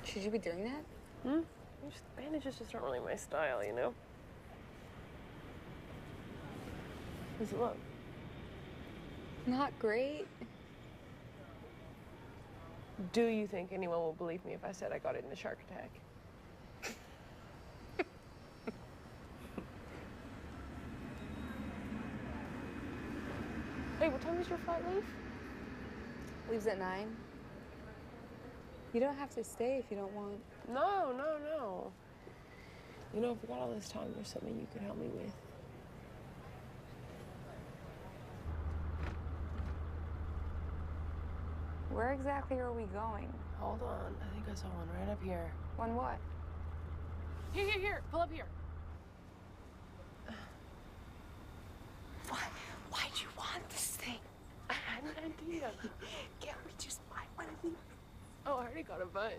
Should you be doing that? Bandages just aren't really my style, you know? Does it look? Not great. Do you think anyone will believe me if I said I got it in a shark attack? Hey, what time does your flight leave? Leaves at 9. You don't have to stay if you don't want. No. You know, if we got all this time, there's something you could help me with. Where exactly are we going? Hold on. I think I saw one right up here. One what? Here. Pull up here. Why'd you want this thing? I had an idea. Can't we just buy one of these? Oh, I already got a bunch.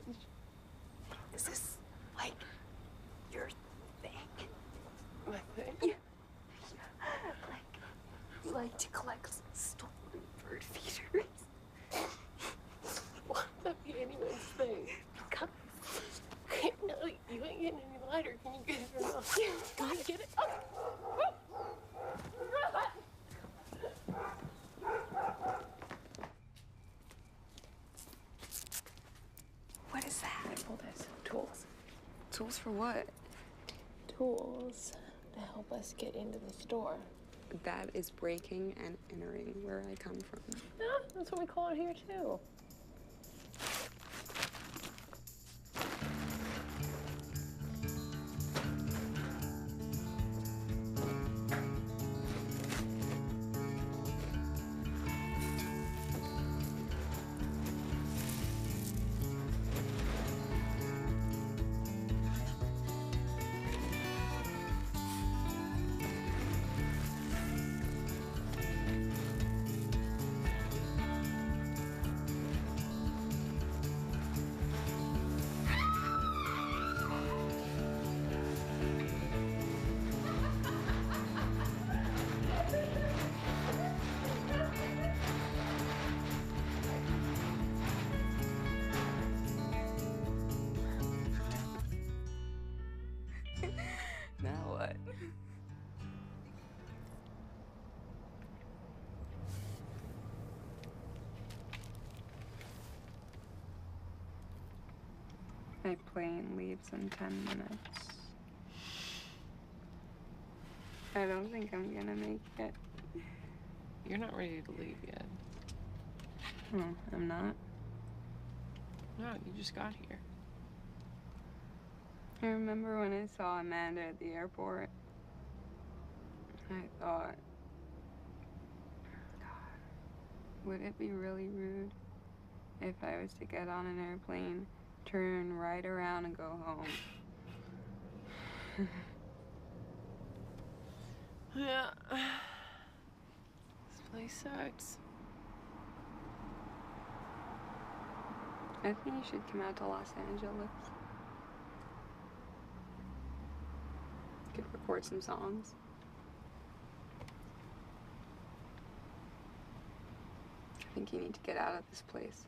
Is this, like, your thing? My thing? Yeah. Like, you like to collect stolen bird feeders. Why would that be anyone's thing? Come. No, you ain't getting any lighter. Can you get it or not? Can you get it? Oh. What is that? I pulled this. Tools. Tools for what? Tools to help us get into the store. That is breaking and entering where I come from. Yeah, that's what we call it here, too. My plane leaves in 10 minutes. I don't think I'm gonna make it. You're not ready to leave yet. Oh, I'm not? No, you just got here. I remember when I saw Amanda at the airport. I thought, God, would it be really rude if I was to get on an airplane, turn right around and go home? Yeah. This place sucks. I think you should come out to Los Angeles. Could record some songs. I think you need to get out of this place.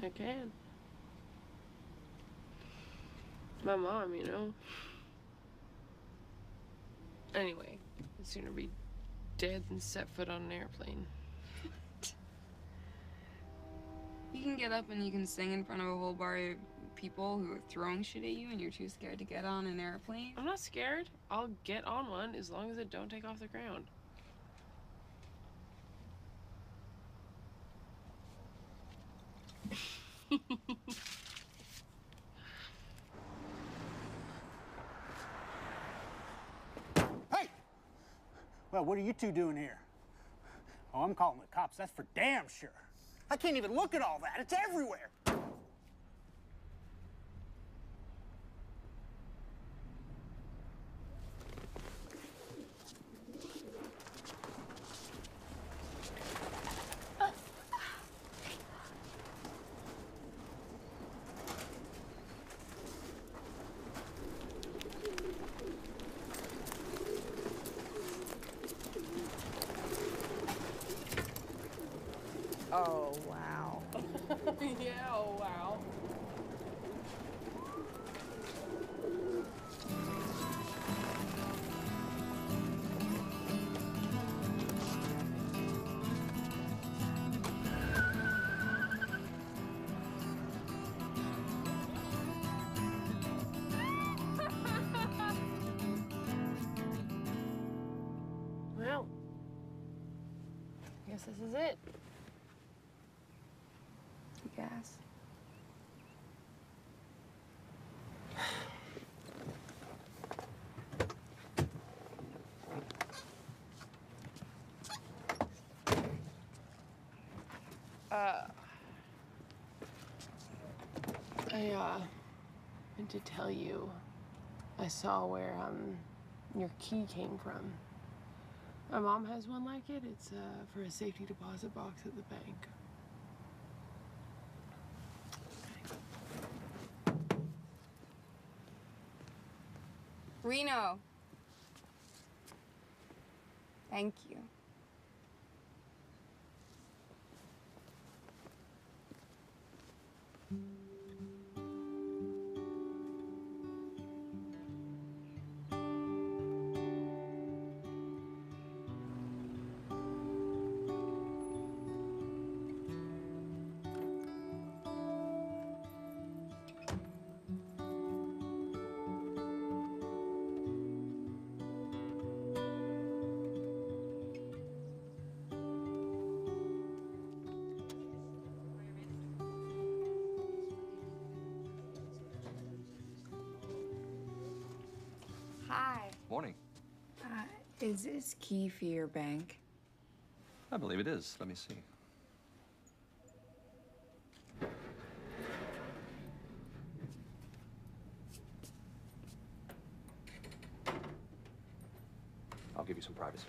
I can. My mom, you know. Anyway, I'd sooner be dead than set foot on an airplane. You can get up and you can sing in front of a whole bar of people who are throwing shit at you and you're too scared to get on an airplane. I'm not scared. I'll get on one as long as it don't take off the ground. Hey! Well, what are you two doing here? Oh, I'm calling the cops, that's for damn sure. I can't even look at all that, it's everywhere. Oh, wow. Yeah, oh, wow. Well, I guess this is it. Gas. I meant to tell you, I saw where, your key came from. My mom has one like it. It's, for a safety deposit box at the bank. Reno. Thank you. Hi. Morning. Is this key for your bank? I believe it is. Let me see. I'll give you some privacy.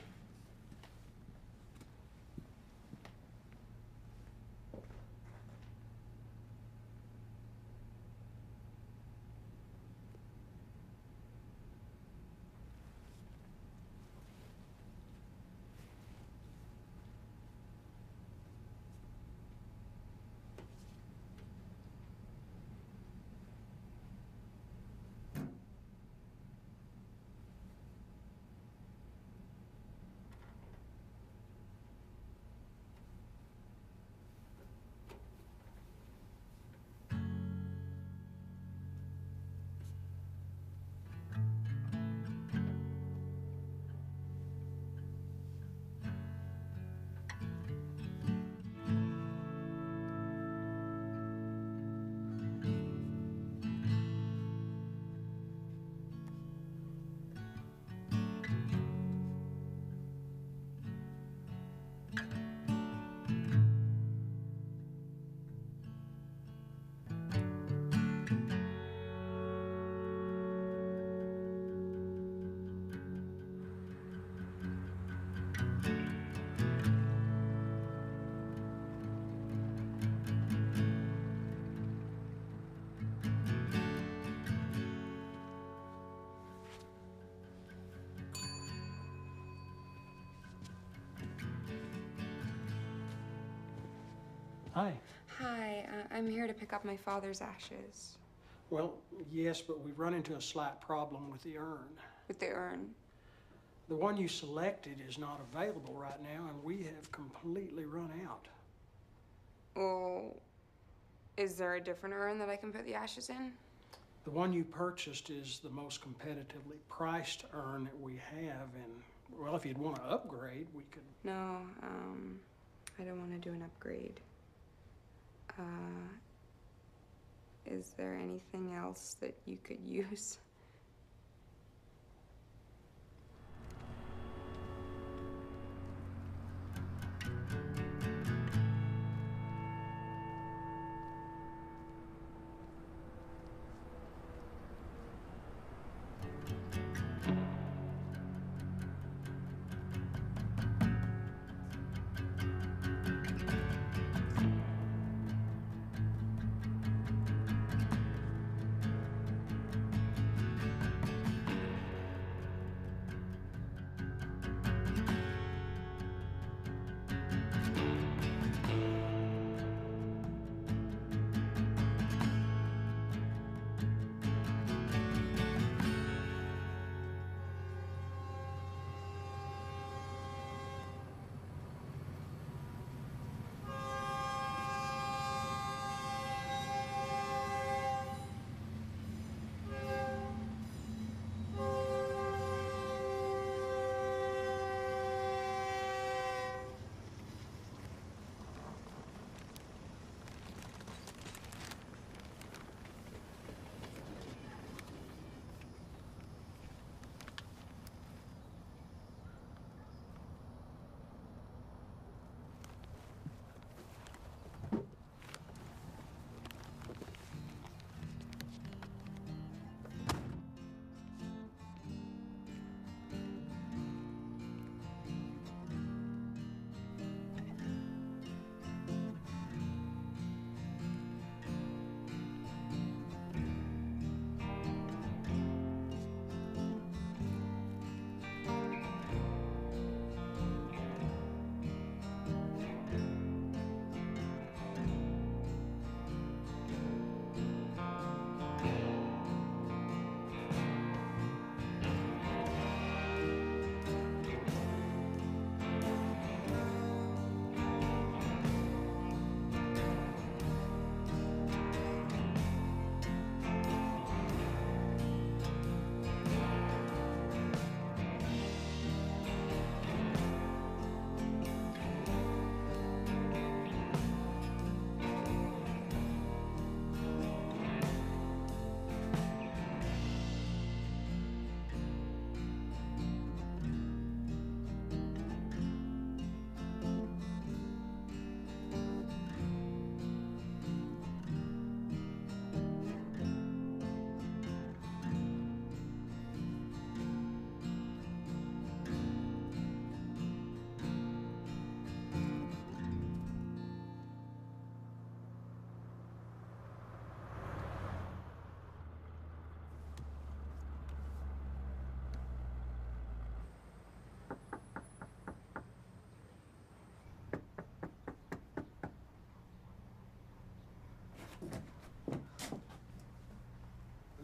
Hi. Hi, I'm here to pick up my father's ashes. Well, yes, but we've run into a slight problem with the urn. With the urn? The one you selected is not available right now, and we have completely run out. Well, is there a different urn that I can put the ashes in? The one you purchased is the most competitively priced urn that we have, and, well, if you'd want to upgrade, we could... No, I don't want to do an upgrade. Is there anything else that you could use?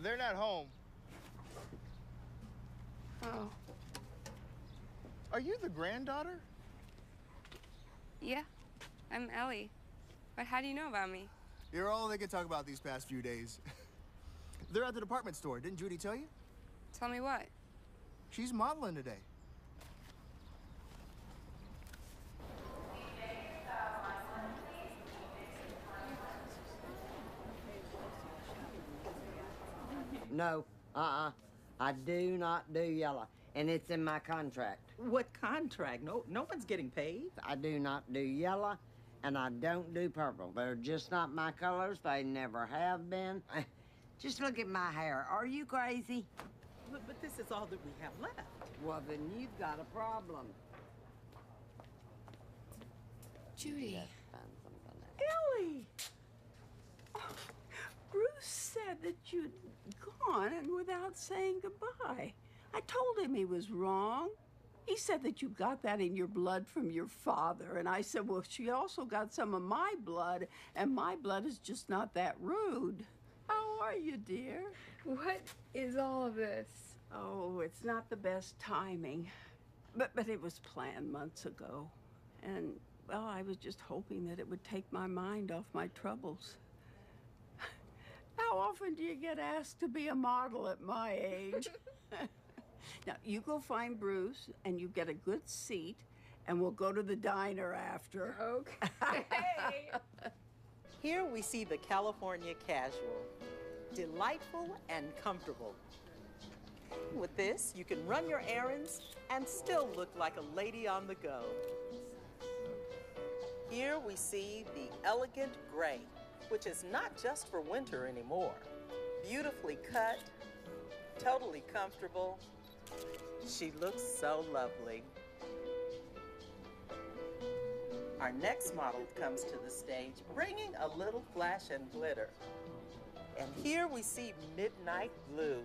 They're not home. Oh. Are you the granddaughter? Yeah, I'm Ellie. But how do you know about me? You're all they can talk about these past few days. They're at the department store. Didn't Judy tell you? Tell me what? She's modeling today. No, I do not do yellow, and it's in my contract. What contract? No one's getting paid. I do not do yellow, and I don't do purple. They're just not my colors. They never have been. Just look at my hair. Are you crazy? But this is all that we have left. Well, then you've got a problem. Judy. Ellie! Oh, Bruce said that you'd gone and without saying goodbye. I told him he was wrong. He said that you got that in your blood from your father. And I said, well, she also got some of my blood, and my blood is just not that rude. How are you, dear? What is all of this? Oh, it's not the best timing. But it was planned months ago. And, well, I was just hoping that it would take my mind off my troubles. How often do you get asked to be a model at my age? Now, you go find Bruce, and you get a good seat, and we'll go to the diner after. Okay. Here we see the California casual. Delightful and comfortable. With this, you can run your errands and still look like a lady on the go. Here we see the elegant gray, which is not just for winter anymore. Beautifully cut, totally comfortable. She looks so lovely. Our next model comes to the stage, bringing a little flash and glitter. And here we see midnight blue,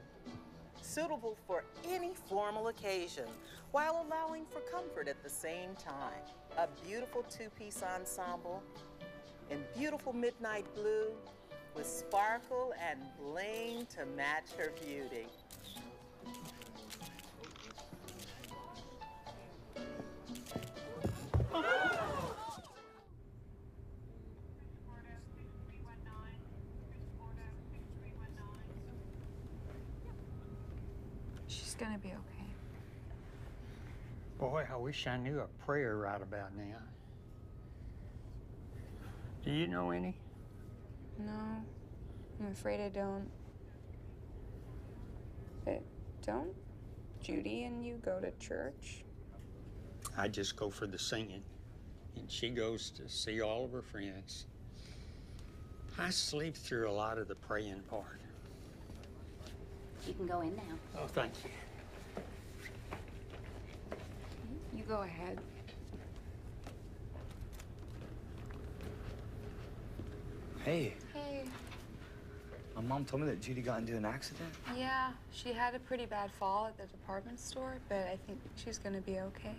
suitable for any formal occasion, while allowing for comfort at the same time. A beautiful two-piece ensemble in beautiful midnight blue with sparkle and bling to match her beauty. She's gonna be okay. Boy, I wish I knew a prayer right about now. Do you know any? No, I'm afraid I don't. But don't Judy and you go to church? I just go for the singing, and she goes to see all of her friends. I sleep through a lot of the praying part. You can go in now. Oh, thank you. You go ahead. Hey, Hey. my mom told me that Judy got into an accident. Yeah, she had a pretty bad fall at the department store, but I think she's gonna be okay.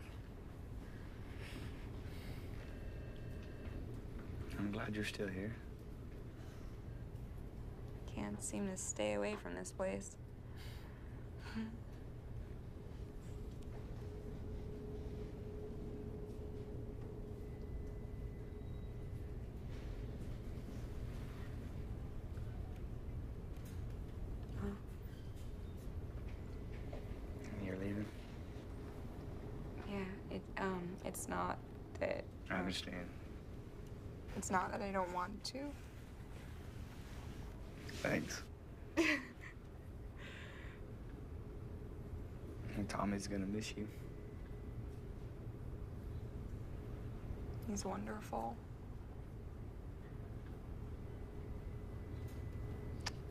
I'm glad you're still here. Can't seem to stay away from this place. You're leaving? Yeah, it's not that... I understand. It's not that I don't want to. Thanks. And Tommy's gonna miss you. He's wonderful.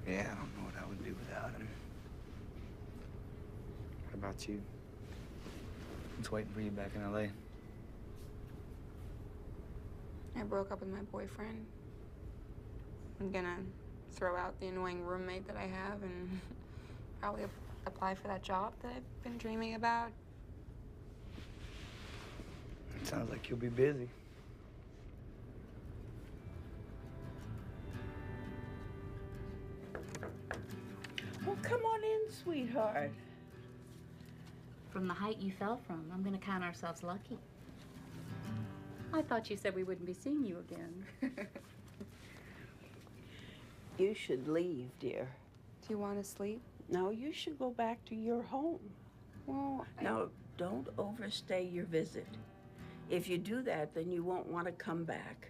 Yeah, I don't know what I would do without him. What about you? What's waiting for you back in LA? I broke up with my boyfriend. I'm gonna throw out the annoying roommate that I have and probably apply for that job that I've been dreaming about. It sounds like you'll be busy. Well, come on in, sweetheart. From the height you fell from, I'm gonna count ourselves lucky. I thought you said we wouldn't be seeing you again. You should leave, dear. Do you want to sleep? No, you should go back to your home. Well, Now, don't overstay your visit. If you do that, then you won't want to come back.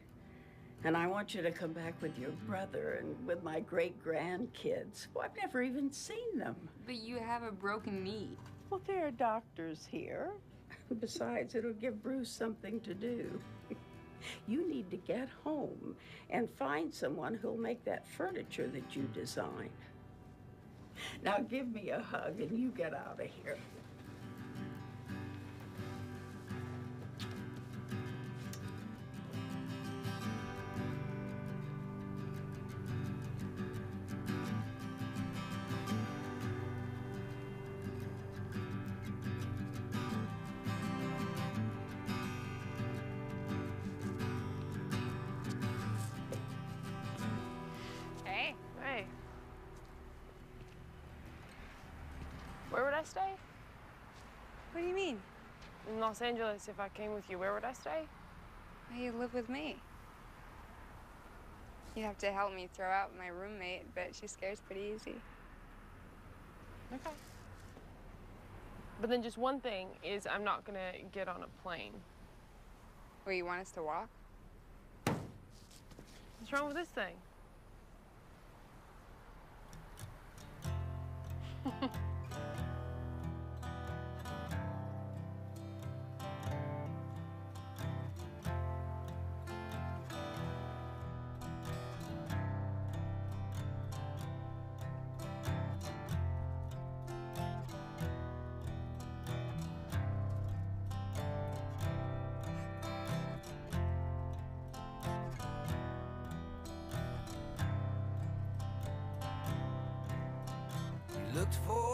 And I want you to come back with your brother and with my great-grandkids. Well, I've never even seen them. But you have a broken knee. Well, there are doctors here. Besides, it'll give Bruce something to do. You need to get home and find someone who'll make that furniture that you design. Now give me a hug and you get out of here. I stay? What do you mean? In Los Angeles, if I came with you, where would I stay? Well, you live with me. You have to help me throw out my roommate, but she scares pretty easy. Okay. But then just one thing is I'm not gonna get on a plane. Well, you want us to walk? What's wrong with this thing? Looked for